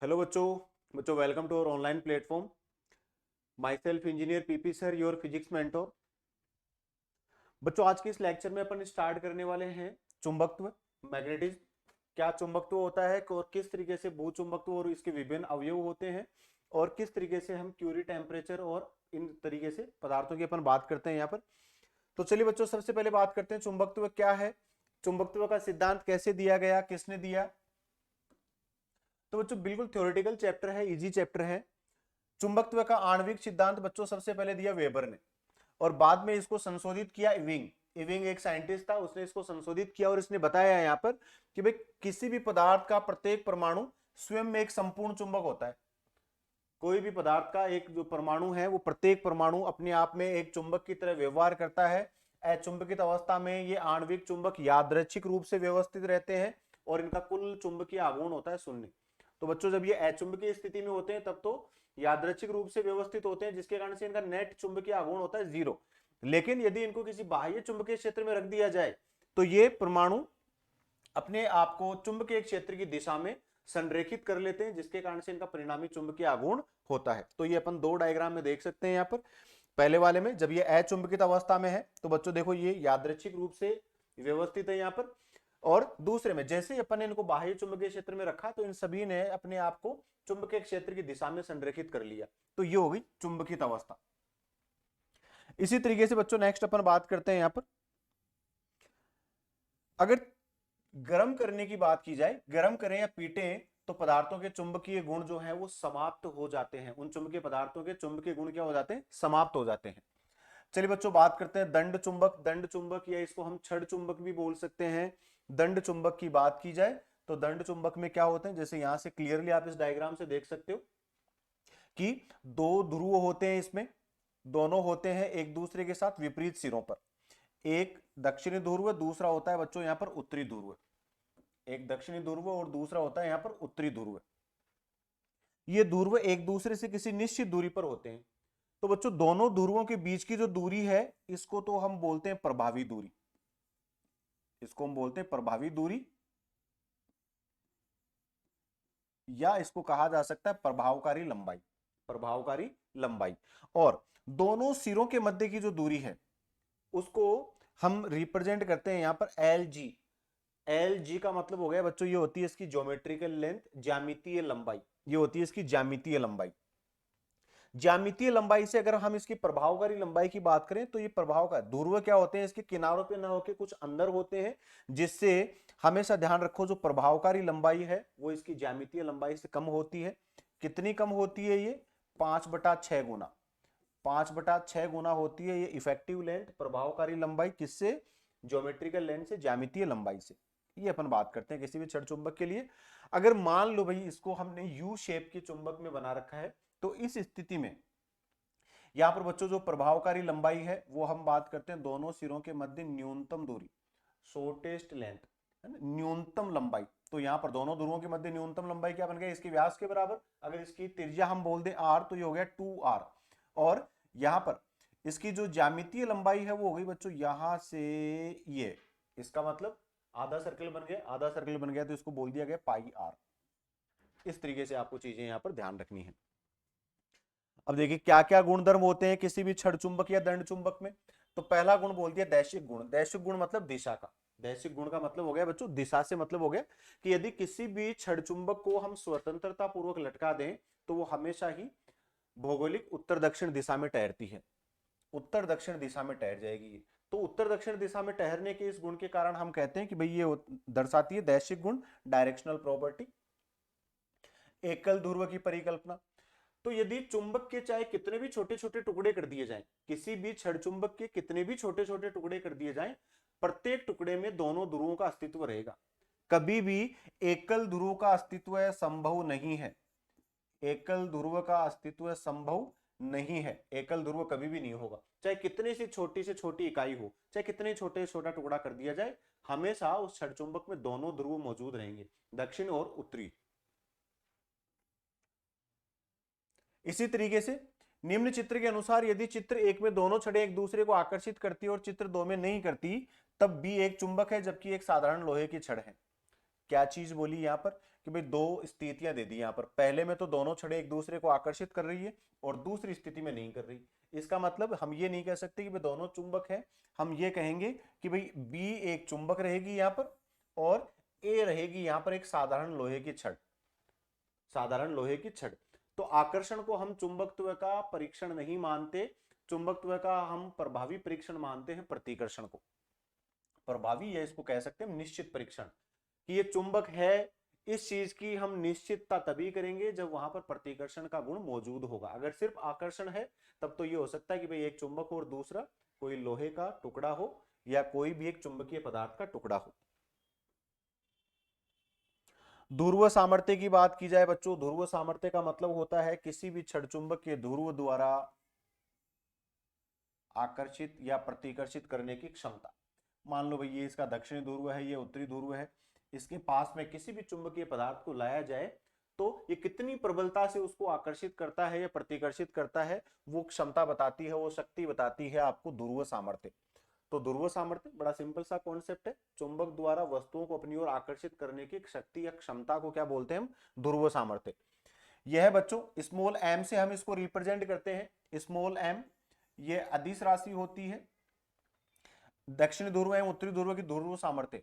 Hello बच्चों बच्चों welcome to our online platform. Myself engineer PP sir, your physics mentor. बच्चों आज के इस लेक्चर में अपन स्टार्ट करने वाले हैं चुंबकत्व, मैग्नेटिज्म। क्या चुंबकत्व होता है और किस तरीके से भू चुंबकत्व और इसके विभिन्न अवयव होते हैं और किस तरीके से हम क्यूरी टेम्परेचर और इन तरीके से पदार्थों की अपन बात करते हैं यहाँ पर। तो चलिए बच्चों, सबसे पहले बात करते हैं चुंबकत्व क्या है, चुंबकत्व का सिद्धांत कैसे दिया गया, किसने दिया। तो बच्चों बिल्कुल थ्योरेटिकल चैप्टर है, इजी चैप्टर है। चुंबकत्व का आणविक सिद्धांत बच्चों सबसे पहले दिया वेबर ने और बाद में इसको संशोधित किया इविंग। इविंग एक साइंटिस्ट था, उसने इसको संशोधित किया और इसने बताया यहाँ पर कि भाई किसी भी पदार्थ का प्रत्येक परमाणु स्वयं में एक संपूर्ण चुंबक होता है। कोई भी पदार्थ का एक जो परमाणु है वो प्रत्येक परमाणु अपने आप में एक चुंबक की तरह व्यवहार करता है। अचुंबकित अवस्था में ये आणविक चुंबक यादृच्छिक रूप से व्यवस्थित रहते हैं और इनका कुल चुंबकीय आघूर्ण होता है शून्य। तो बच्चों जब ये अचुंबकीय स्थिति में होते हैं तब तो यादृच्छिक रूप से व्यवस्थित होते हैं, जिसके कारण से इनका नेट चुंबकीय आघूर्ण होता है 0। लेकिन यदि इनको किसी बाह्य चुंबकीय क्षेत्र में रख दिया जाए तो ये परमाणु अपने आप को चुंबकीय क्षेत्र की दिशा में संरेखित कर लेते हैं, जिसके कारण से इनका परिणामी चुंबकीय आघूर्ण होता है। तो ये अपन दो डायग्राम में देख सकते हैं यहाँ पर। पहले वाले में जब ये अचुंबकित अवस्था में है तो बच्चों देखो ये यादृच्छिक रूप से व्यवस्थित है यहाँ पर, और दूसरे में जैसे ही अपन ने इनको बाह्य चुंबकीय क्षेत्र में रखा तो इन सभी ने अपने आप को चुंबकीय क्षेत्र की दिशा में संरेखित कर लिया। तो ये हो गई चुंबकित अवस्था। इसी तरीके से बच्चों नेक्स्ट अपन बात करते हैं यहाँ पर, अगर गर्म करने की बात की जाए, गर्म करें या पीटें तो पदार्थों के चुंबकीय गुण जो है वो समाप्त हो जाते हैं। उन चुंबकीय पदार्थों के चुंबकीय गुण क्या हो जाते हैं? समाप्त हो जाते हैं। चलिए बच्चों बात करते हैं दंड चुंबक। दंड चुंबक या इसको हम छड़ चुंबक भी बोल सकते हैं। दंड चुंबक की बात की जाए तो दंड चुंबक में क्या होते हैं, जैसे यहां से क्लियरली आप इस डायग्राम से देख सकते हो कि दो ध्रुव होते हैं, इसमें दोनों होते हैं एक दूसरे के साथ विपरीत सिरों पर। एक दक्षिणी ध्रुव, दूसरा होता है बच्चों यहां पर उत्तरी ध्रुव। एक दक्षिणी ध्रुव और दूसरा होता है यहां पर उत्तरी ध्रुव। ये ध्रुव एक दूसरे से किसी निश्चित दूरी पर होते हैं। तो बच्चों दोनों ध्रुवों के बीच की जो दूरी है इसको तो हम बोलते हैं प्रभावी दूरी। इसको हम बोलते हैं प्रभावी दूरी, या इसको कहा जा सकता है प्रभावकारी लंबाई। प्रभावकारी लंबाई। और दोनों सिरों के मध्य की जो दूरी है उसको हम रिप्रेजेंट करते हैं यहां पर एल जी। एल जी का मतलब हो गया बच्चों, ये होती है इसकी ज्योमेट्रिकल लेंथ, ज्यामितीय लंबाई। ये होती है इसकी ज्यामितीय लंबाई। ज्यामितीय लंबाई से अगर हम इसकी प्रभावकारी लंबाई की बात करें तो ये प्रभाव का ध्रुव क्या होते हैं, इसके किनारों पे ना होके कुछ अंदर होते हैं, जिससे हमेशा ध्यान रखो जो प्रभावकारी लंबाई है वो इसकी ज्यामितीय लंबाई से कम होती है। कितनी कम होती है? ये 5/6 गुना। 5/6 गुना होती है ये इफेक्टिव लेंथ, प्रभावकारी लंबाई, किससे? ज्योमेट्रिकल लेंथ से, ज्यामितीय लंबाई से। ये अपन बात करते हैं किसी भी छड़ चुंबक के लिए। अगर मान लो भाई इसको हमने यू शेप के चुंबक में बना रखा है तो इस स्थिति में यहां पर बच्चों जो प्रभावकारी लंबाई है वो हम बात करते हैं दोनों सिरों के मध्य न्यूनतम दूरी, शॉर्टेस्ट लेंथ, है ना, न्यूनतम लंबाई। तो यहां पर दोनों ध्रुवों के मध्य न्यूनतम लंबाई क्या बन गया? इसके व्यास के बराबर। अगर इसकी त्रिज्या हम बोल दें r तो ये हो गया 2r। और यहां पर इसकी जो ज्यामितीय लंबाई है वो हो गई बच्चों यहां से ये, इसका मतलब आधा सर्कल बन गया। आधा सर्कल बन गया तो इसको बोल दिया गया पाई r। इस तरीके से आपको चीजें यहां पर ध्यान रखनी है। अब देखिए क्या क्या गुणधर्म होते हैं किसी भी छड़ चुंबक या दंड चुंबक में। तो पहला गुण बोल दिया दैशिक गुण। दैशिक गुण मतलब दिशा का। दैशिक गुण का मतलब हो गया बच्चों दिशा से, मतलब हो गया कि यदि किसी भी छड़ चुंबक को हम स्वतंत्रता पूर्वक लटका दें तो वो हमेशा ही भौगोलिक उत्तर दक्षिण दिशा में ठहरती है। उत्तर दक्षिण दिशा में ठहर जाएगी। तो उत्तर दक्षिण दिशा में ठहरने के इस गुण के कारण हम कहते हैं कि भाई ये दर्शाती है दैशिक गुण, डायरेक्शनल प्रॉपर्टी। एकल ध्रुव की परिकल्पना। तो यदि चुंबक के चाहे कितने भी छोटे छोटे टुकड़े कर दिए जाएं, किसी भी छड़ चुंबक के कितने भी छोटे छोटे टुकड़े कर दिए जाएं, प्रत्येक टुकड़े में दोनों ध्रुवों का अस्तित्व रहेगा। कभी भी एकल ध्रुव का अस्तित्व संभव नहीं है। एकल ध्रुव का अस्तित्व संभव नहीं है। एकल ध्रुव कभी भी नहीं होगा, चाहे कितनी से छोटी इकाई हो, चाहे कितने छोटे छोटा टुकड़ा कर दिया जाए, हमेशा उस छड़ चुंबक में दोनों ध्रुव मौजूद रहेंगे, दक्षिण और उत्तरी। इसी तरीके से निम्न चित्र के अनुसार यदि चित्र एक में दोनों छड़ें एक दूसरे को आकर्षित करती और चित्र दो में नहीं करती, तब भी एक चुंबक है जबकि एक साधारण लोहे की छड़ है। क्या चीज बोली यहां पर? कि भाई दो स्थितियां दे दी यहाँ पर, पहले में तो दोनों छड़ें एक दूसरे को आकर्षित कर रही है और दूसरी स्थिति में नहीं कर रही। इसका मतलब हम ये नहीं कह सकते कि भाई दोनों चुंबक हैं, हम ये कहेंगे कि भाई बी एक चुंबक रहेगी यहाँ पर और ए रहेगी यहाँ पर एक साधारण लोहे की छड़, साधारण लोहे की छड़। तो आकर्षण को हम चुंबकत्व का परीक्षण नहीं मानते, चुंबकत्व का हम प्रभावी परीक्षण मानते हैं प्रतिकर्षण को। प्रभावी या इसको कह सकते हैं निश्चित परीक्षण कि ये चुंबक है, इस चीज की हम निश्चितता तभी करेंगे जब वहां पर प्रतिकर्षण का गुण मौजूद होगा। अगर सिर्फ आकर्षण है तब तो ये हो सकता है कि भाई एक चुंबक हो और दूसरा कोई लोहे का टुकड़ा हो या कोई भी एक चुंबकीय पदार्थ का टुकड़ा हो। ध्रुव सामर्थ्य की बात की जाए बच्चों, ध्रुव सामर्थ्य का मतलब होता है किसी भी छड़ चुंबक के ध्रुव द्वारा आकर्षित या प्रतिकर्षित करने की क्षमता। मान लो भाई ये इसका दक्षिणी ध्रुव है, ये उत्तरी ध्रुव है, इसके पास में किसी भी चुंबकीय पदार्थ को लाया जाए तो ये कितनी प्रबलता से उसको आकर्षित करता है या प्रतिकर्षित करता है, वो क्षमता बताती है, वो शक्ति बताती है आपको ध्रुव सामर्थ्य। तो ध्रुव सामर्थ्य बड़ा सिंपल सा कॉन्सेप्ट है, चुंबक द्वारा वस्तुओं को अपनी ओर आकर्षित करने की शक्ति या क्षमता को क्या बोलते हैं हम, ध्रुव सामर्थ्य। यह है बच्चों स्मॉल एम से हम इसको रिप्रेजेंट करते हैं, स्मॉल एम ये अदिश राशि होती है। दक्षिणी ध्रुव एवं उत्तरी ध्रुव की ध्रुव सामर्थ्य,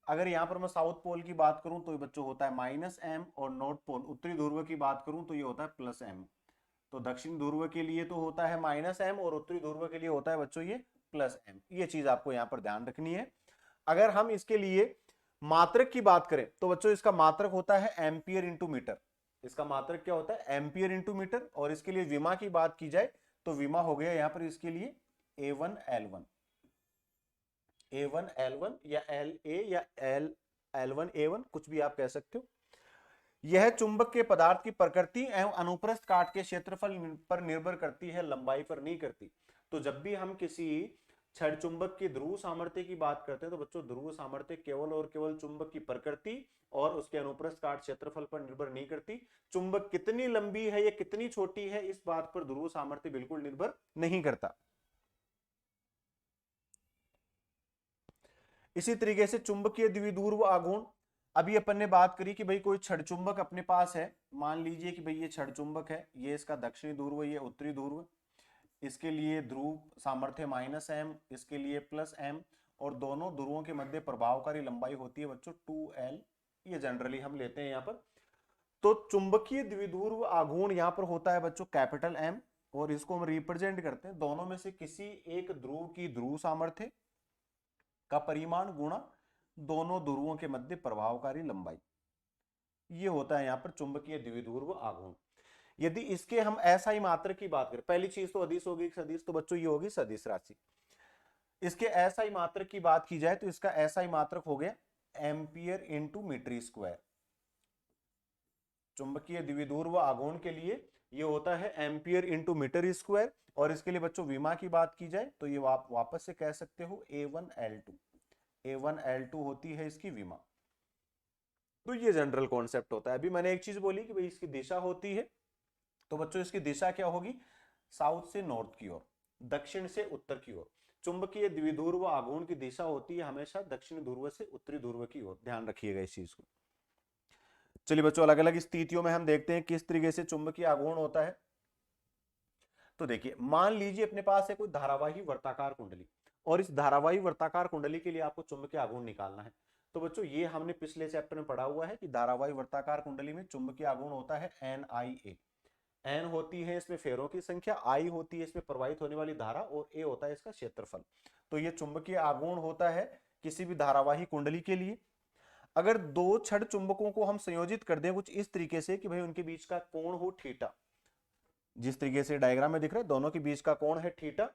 अगर यहां पर मैं साउथ पोल की बात करूं तो ये बच्चों होता है माइनस एम, और नॉर्थ पोल उत्तरी ध्रुव की बात करूं तो ये होता है प्लस एम। तो दक्षिण ध्रुव के लिए तो होता है माइनस एम और उत्तरी ध्रुव के लिए होता है बच्चों ये प्लस एम। ये चीज आपको यहाँ पर ध्यान रखनी है। अगर हम इसके लिए मात्रक की बात करें तो बच्चों इसका मात्रक होता है एम्पियर इंटू मीटर। इसका मात्रक क्या होता है, एम्पियर इंटू मीटर। और इसके लिए विमा की बात की जाए तो विमा हो गया यहाँ पर इसके लिए A1 L1, A1 L1 या LA या L1 A1 कुछ भी आप कह सकते हो। यह चुंबक के पदार्थ की प्रकृति एवं अनुप्रस्थ काट के क्षेत्रफल पर निर्भर करती है, लंबाई पर नहीं करती। तो जब भी हम किसी छड़ चुंबक की ध्रुव सामर्थ्य की बात करते हैं तो बच्चों ध्रुव सामर्थ्य केवल और केवल चुंबक की प्रकृति और उसके अनुप्रस्थ काट क्षेत्रफल पर निर्भर नहीं करती। चुंबक कितनी लंबी है या कितनी छोटी है इस बात पर ध्रुव सामर्थ्य बिल्कुल निर्भर नहीं करता। इसी तरीके से चुंबकीय द्विध्रुव आघूर्ण, अभी अपन ने बात करी कि भाई कोई छड़ चुंबक अपने पास है, मान लीजिए कि भाई ये छड़ चुंबक है, ये इसका दक्षिणी ध्रुव, ये उत्तरी ध्रुव, इसके लिए ध्रुव सामर्थ्य माइनस एम, इसके लिए प्लस एम, और दोनों ध्रुवों के मध्य प्रभावकारी लंबाई होती है बच्चों 2L, ये जनरली हम लेते हैं यहाँ पर। तो चुंबकीय द्विध्रुव आघूर्ण यहाँ पर होता है बच्चों कैपिटल एम, और इसको हम रिप्रेजेंट करते हैं दोनों में से किसी एक ध्रुव की ध्रुव सामर्थ्य का परिमाण गुणा दोनों ध्रुवों के मध्य प्रभावकारी लंबाई, ये होता है यहाँ पर चुंबकीय द्विध्रुव आघूर्ण। यदि इसके हम एसआई मात्रक की बात करें, पहली चीज तो अदिश होगी सदिश, तो बच्चों ये होगी सदिश राशि। इसके एसआई मात्रक की बात की जाए तो इसका एसआई मात्रक हो गया एम्पियर इंटू मीटर स्क्वायर। चुंबकीय द्विध्रुव आघूर्ण के लिए ये होता है एम्पियर इंटू मीटर स्क्वायर। और इसके लिए बच्चों विमा की बात की जाए तो ये वापस से कह सकते हो A1L2, A1L2 होती है इसकी विमा। तो ये जनरल कॉन्सेप्ट होता है। अभी मैंने एक चीज बोली कि भाई इसकी दिशा होती है, तो बच्चों इसकी दिशा क्या होगी, साउथ से नॉर्थ की ओर, दक्षिण से उत्तर की ओर। चुंबकीय द्विध्रुव आघूर्ण की दिशा होती है हमेशा दक्षिण ध्रुव से उत्तरी ध्रुव की ओर, ध्यान रखिएगा इस चीज को। चलिए बच्चों अलग अलग स्थितियों में हम देखते हैं किस तरीके से चुंबकीय आघूर्ण होता है। तो देखिए मान लीजिए अपने पास है कोई धारावाही वर्ताकार कुंडली, और इस धारावाही वर्ताकार कुंडली के लिए आपको चुंबकीय आघूर्ण निकालना है। तो बच्चों ये हमने पिछले चैप्टर में पढ़ा हुआ है कि धारावाही वर्ताकार कुंडली में चुंबकीय आघूर्ण होता है NIA। एन होती है इसमें फेरों की संख्या, आई होती है इसमें प्रवाहित होने वाली धारा, और ए होता है इसका क्षेत्रफल। तो ये चुंबकीय आघूर्ण होता है किसी भी धारावाही कुंडली के लिए। अगर दो छड़ चुंबकों को हम संयोजित कर दें कुछ इस तरीके से कि भाई उनके बीच का कोण हो थीटा, जिस तरीके से डायग्राम में दिख रहा है दोनों के बीच का कोण है थीटा,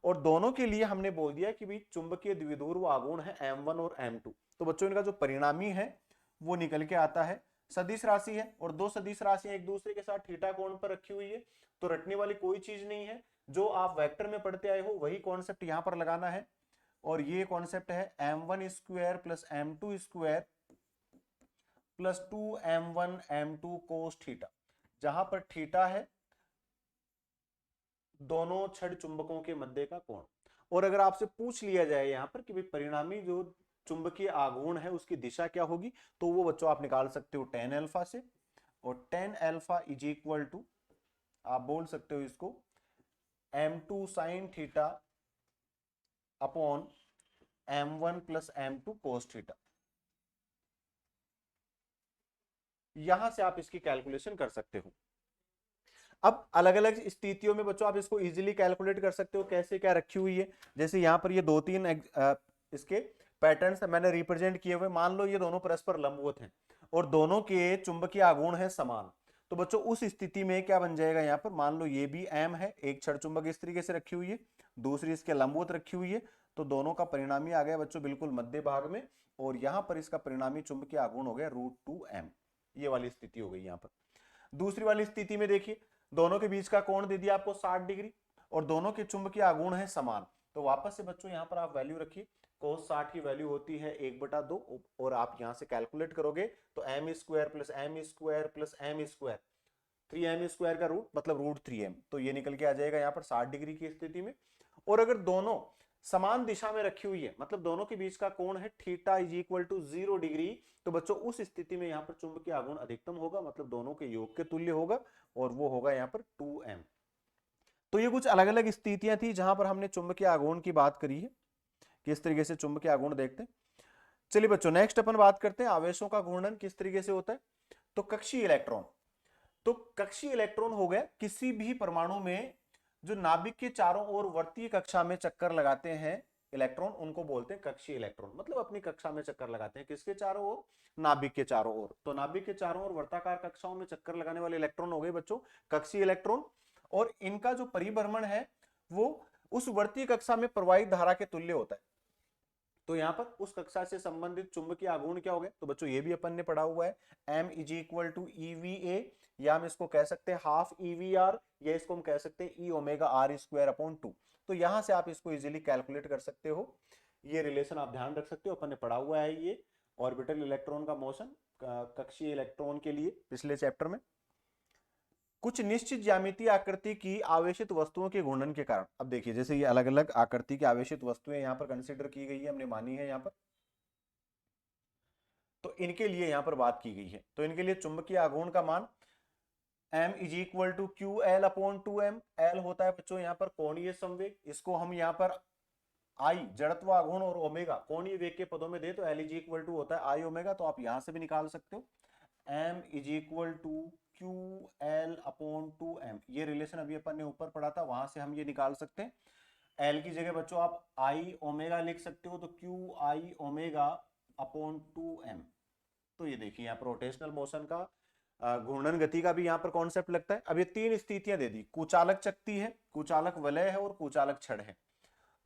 और दोनों के लिए हमने बोल दिया कि भाई चुंबकीय द्विध्रुव आघूर्ण है M1 और M2। तो बच्चों इनका जो परिणामी है वो निकल के आता है सदिश राशि है, और दो सदिश राशियां एक दूसरे के साथ थीटा कोण पर रखी हुई है, तो रटने वाली कोई चीज नहीं है। जो आप वेक्टर में पढ़ते आए हो वही कॉन्सेप्ट यहां पर लगाना है, और ये कॉन्सेप्ट है M1 square plus M2 square plus 2M1 M2 cos theta, जहां पर थीटा है दोनों छड़ चुंबकों के मध्य का कोण। और अगर आपसे पूछ लिया जाए यहां पर कि भाई परिणामी जो चुंबकीय आघूर्ण है उसकी दिशा क्या होगी, तो वो बच्चों आप निकाल सकते हो tan अल्फा से, और tan alpha is equal to, आप बोल सकते हो इसको m2 sin theta upon m1 plus m2 cos theta. यहां से आप इसकी कैलकुलेशन कर सकते हो। अब अलग अलग स्थितियों में बच्चों आप इसको इजीली कैलकुलेट कर सकते हो, कैसे क्या रखी हुई है। जैसे यहां पर ये दो तीन इसके पैटर्न्स मैंने रिप्रेजेंट किए हुए, मान लो ये दोनों परस्पर लंबवत हैं और दोनों के चुंबकीय आघूर्ण है समान, तो बच्चों उस स्थिति में क्या बन जाएगा, यहाँ पर मान लो ये भी m है, एक क्षण चुंबक इस तरीके से रखी हुई है, दूसरी इसके लंबवत रखी हुई है, तो दोनों का परिणामी आ गया बच्चों बिल्कुल मध्य भाग में, और यहां पर इसका परिणामी चुंबकीय आघूर्ण हो गया √2m। ये वाली स्थिति हो गई। यहाँ पर दूसरी वाली स्थिति में देखिए, दोनों के बीच का कोण दे दिया आपको 60 डिग्री और दोनों के चुंबकीय आघूर्ण है समान, तो वापस से बच्चों यहां पर आप वैल्यू रखिए, cos 60 की वैल्यू होती है 1/2, और आप यहां से कैलकुलेट करोगे तो m square plus m square plus m square, 3m square का रूट मतलब √3m, तो ये निकल के आ जाएगा यहाँ पर 60 डिग्री की स्थिति में। और अगर दोनों समान दिशा में रखी हुई है, मतलब दोनों के बीच का कोण है theta is equal to 0 degree, तो बच्चों उस स्थिति में यहाँ पर चुंबकीय आघूर्ण अधिकतम होगा, मतलब दोनों के योग के तुल्य होगा, और वो होगा यहाँ पर 2m। तो ये कुछ अलग अलग स्थितियां थी जहां पर हमने चुंबकीय आघूर्ण की बात करी है, किस तरीके से चुंबकीय आघूर्ण देखते हैं। चलिए बच्चों नेक्स्ट अपन बात करते हैं आवेशों का घूर्णन किस तरीके से होता है। तो कक्षीय इलेक्ट्रॉन, तो कक्षीय इलेक्ट्रॉन हो गया किसी भी परमाणु में जो नाभिक के चारों ओर वर्तीय कक्षा में चक्कर लगाते हैं इलेक्ट्रॉन, उनको बोलते हैं कक्षीय इलेक्ट्रॉन, मतलब अपनी कक्षा में चक्कर लगाते हैं, किसके चारों ओर, नाभिक के चारों ओर। तो नाभिक के चारों ओर वर्ताकार कक्षाओं में चक्कर लगाने वाले इलेक्ट्रॉन हो गए बच्चों कक्षीय इलेक्ट्रॉन, और इनका जो परिभ्रमण है वो उस वर्तीय कक्षा में प्रवाहित धारा के तुल्य होता है। तो यहां पर उस कक्षा से संबंधित चुंबकीय आघूर्ण क्या हो गया, तो बच्चों ये भी अपन ने पढ़ा हुआ है, m is equal to EVA, या हम इसको कह सकते हैं हाफ EVR, या इसको हम कह सकते हैं E omega R square upon 2। तो यहां से आप इसको इजीली कैलकुलेट कर सकते हो, ये रिलेशन आप ध्यान रख सकते हो, अपन ने पढ़ा हुआ है ये ऑर्बिटल इलेक्ट्रॉन का मोशन कक्षीय इलेक्ट्रॉन के लिए पिछले चैप्टर में। कुछ निश्चित ज्यामितीय आकृति की आवेशित वस्तुओं के घूर्णन के कारण, अब देखिए जैसे ये अलग अलग आकृति की आवेशित वस्तुएं यहां पर कंसीडर की गई है, हमने मानी है यहां पर, तो इनके लिए यहां पर बात की गई है। तो इनके लिए चुंबकीय आघूर्ण का मान m is equal to Q L upon 2m, L होता है बच्चों यहाँ पर कोणीय संवेग, इसको हम यहाँ पर आई जड़त्व आघूर्ण और ओमेगा कोणीय वेग के पदों में दे तो एल इज इक्वल टू होता है आई ओमेगा, तो आप यहां से भी निकाल सकते हो m is equal to Q L upon 2m, ये रिलेशन अभी अपन ने ऊपर पढ़ा था, वहां से हम ये निकाल सकते हैं। एल की जगह बच्चों आप आई ओमेगा लिख सकते हो, तो Q I omega upon 2m। तो ये देखिए यहाँ पर रोटेशनल मोशन का घूर्णन गति का भी यहाँ पर कॉन्सेप्ट लगता है। अब ये तीन स्थितियां दे दी, कुचालक चक्ति है, कुचालक वलय है और कुचालक छड़ है।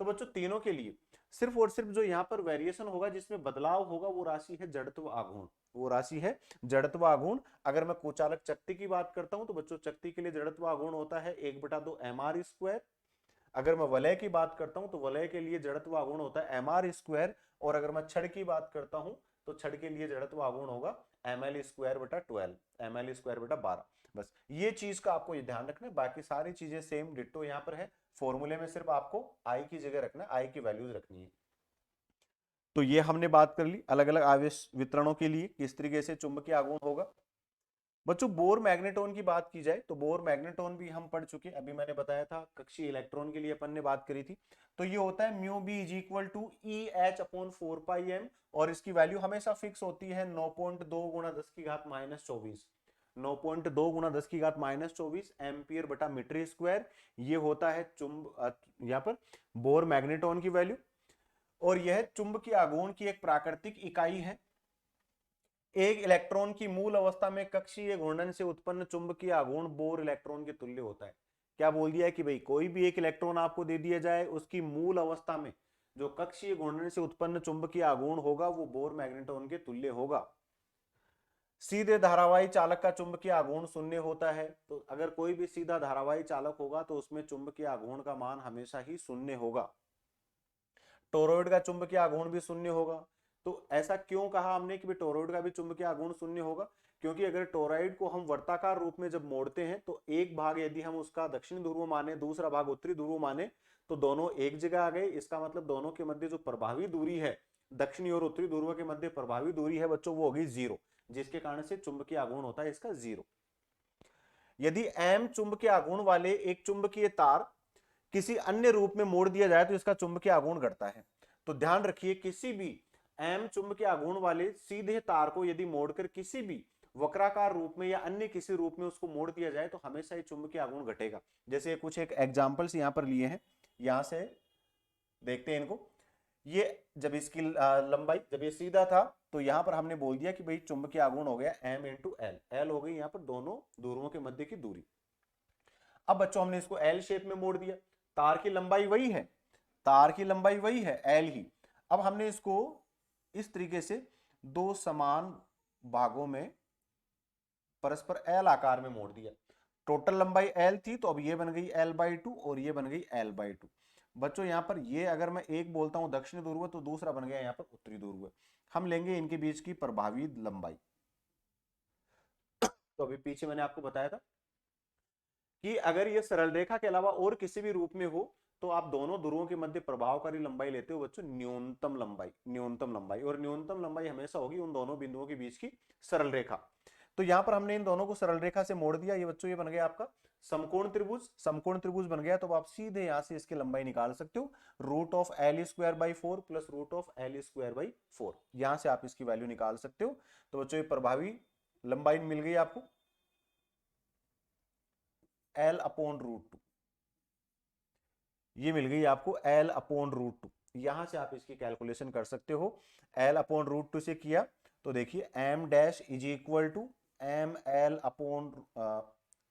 तो बच्चों तीनों के लिए सिर्फ और सिर्फ जो यहाँ पर वेरिएशन होगा, जिसमें बदलाव होगा, वो राशि है जड़त्व आघूर्ण, वो राशि है जड़त्व आघूर्ण। अगर मैं कुचालक चक्ति की बात करता हूं तो बच्चों चक्ति के लिए जड़त्व आघूर्ण होता है 1/2 mr स्क्वायर। अगर मैं वलय की बात करता हूं तो वलय के लिए जड़त्व आघूर्ण होता है mr स्क्वायर, और अगर मैं छड़ की बात करता हूं तो छड़ के लिए जड़त्व आघूर्ण होगा ml स्क्वायर बटा 12, ml स्क्वायर बटा 12। बस ये चीज का आपको ये ध्यान रखना है, बाकी सारी चीजें सेम डिट्टो यहाँ पर है। फॉर्मूले में सिर्फ आपको आई की जगह रखना है, आई की वैल्यूज रखनी है। तो ये हमने बात कर ली अलग अलग आवेश वितरणों के लिए किस तरीके से चुंबकीय आघूर्ण होगा। बच्चों बोर मैग्नेटोन की बात की जाए तो बोर मैग्नेटोन भी हम पढ़ चुके, अभी मैंने बताया था कक्षीय इलेक्ट्रॉन के लिए अपन ने बात करी थी। तो ये होता है mu B is equal to E H upon 4πm, और इसकी वैल्यू हमेशा फिक्स होती है 9.2 गुणा 10 की घात -24, 9.2 गुणा 10 की घात -24 एम्पियर बटा मीटर स्क्वायर। ये होता है यहाँ पर बोर मैग्नेटोन की वैल्यू, और यह चुंबकीय आघूर्ण की एक प्राकृतिक इकाई है। एक इलेक्ट्रॉन की मूल अवस्था में कक्षीय घूर्णन से उत्पन्न चुंबकीय आघूर्ण बोर इलेक्ट्रॉन के तुल्य होता है। क्या बोल दिया है कि भाई कोई भी एक इलेक्ट्रॉन आपको दे दिया जाए, उसकी मूल अवस्था में जो कक्षीय घूर्णन से उत्पन्न चुंबकीय आघूर्ण होगा वो बोर मैग्नेटोन के तुल्य होगा। सीधे धारावाही चालक का चुंबकीय आघूर्ण शून्य होता है, तो अगर कोई भी सीधा धारावाही चालक होगा तो उसमें चुंबकीय आघूर्ण का मान हमेशा ही शून्य होगा। टोरॉइड का चुंबकीय आघूर्ण भी शून्य होगा। तो ऐसा क्यों कहा हमने कि टोरॉइड का भी चुंबकीय आघूर्ण शून्य होगा, क्योंकि अगर टोरॉइड को हम वर्ताकार रूप में जब मोड़ते हैं तो एक भाग यदि हम उसका दक्षिण ध्रुव माने, दूसरा भाग उत्तरी ध्रुव माने, तो दोनों एक जगह आ गए। इसका मतलब दोनों के मध्य जो प्रभावी दूरी है दक्षिणी और उत्तरी ध्रुव के मध्य प्रभावी दूरी है बच्चों वो होगी 0, जिसके कारण से चुंबकीय आघूर्ण होता है इसका 0। यदि m चुंबकीय आघूर्ण वाले एक चुंबकीय तार किसी अन्य रूप में मोड़ दिया जाए तो इसका चुंबकीय आघूर्ण घटता है। तो ध्यान रखिए, किसी भी m चुंबकीय आघूर्ण वाले सीधे तार को यदि मोड़कर किसी भी वक्राकार रूप में या अन्य किसी रूप में उसको मोड़ दिया जाए तो हमेशा ये चुंबकीय आघूर्ण घटेगा। जैसे कुछ एक एग्जांपल्स यहां पर लिए हैं, यहां से देखते हैं इनको। ये जब इसकी लंबाई, जब ये सीधा था तो यहां पर हमने बोल दिया कि भाई चुंबकीय आघूर्ण हो गया m इंटू एल, एल हो गई यहां पर दोनों ध्रुवों के मध्य की दूरी। अब बच्चों हमने इसको एल शेप में मोड़ दिया, तार की लंबाई वही है, तार की लंबाई वही है एल ही। अब हमने इसको इस तरीके से दो समान भागों में परस्पर एल आकार में मोड़ दिया। टोटल लंबाई एल थी तो अब ये बन गई l/2 और ये बन गई l/2। बच्चों यहां पर ये अगर मैं एक बोलता हूं दक्षिणी ध्रुव तो दूसरा बन गया यहां पर उत्तरी ध्रुव। हम लेंगे इनके बीच की प्रभावी लंबाई। तो अभी पीछे मैंने आपको बताया था कि अगर ये सरल रेखा के अलावा और किसी भी रूप में हो तो आप दोनों ध्रुवों के मध्य प्रभावकारी लंबाई लेते हो बच्चों न्यूनतम लंबाई, न्यूनतम लंबाई। और न्यूनतम लंबाई हमेशा होगी उन दोनों बिंदुओं के बीच की सरल रेखा। तो यहां पर हमने इन दोनों को सरल रेखा से मोड़ दिया। ये बच्चों ये बन गया आपका समकोण त्रिभुज, समकोण त्रिभुज बन गया। तो आप सीधे यहां से इसकी लंबाई निकाल सकते हो, √(l²/4 + √(l²/4)। यहां से आप इसकी वैल्यू निकाल सकते हो। तो बच्चों ये प्रभावी लंबाई मिल गई आपको l/√2, ये मिल गई आपको l/√2। यहां से आप इसकी कैलकुलेशन कर सकते हो। l/√2 से किया तो देखिए m dash is equal to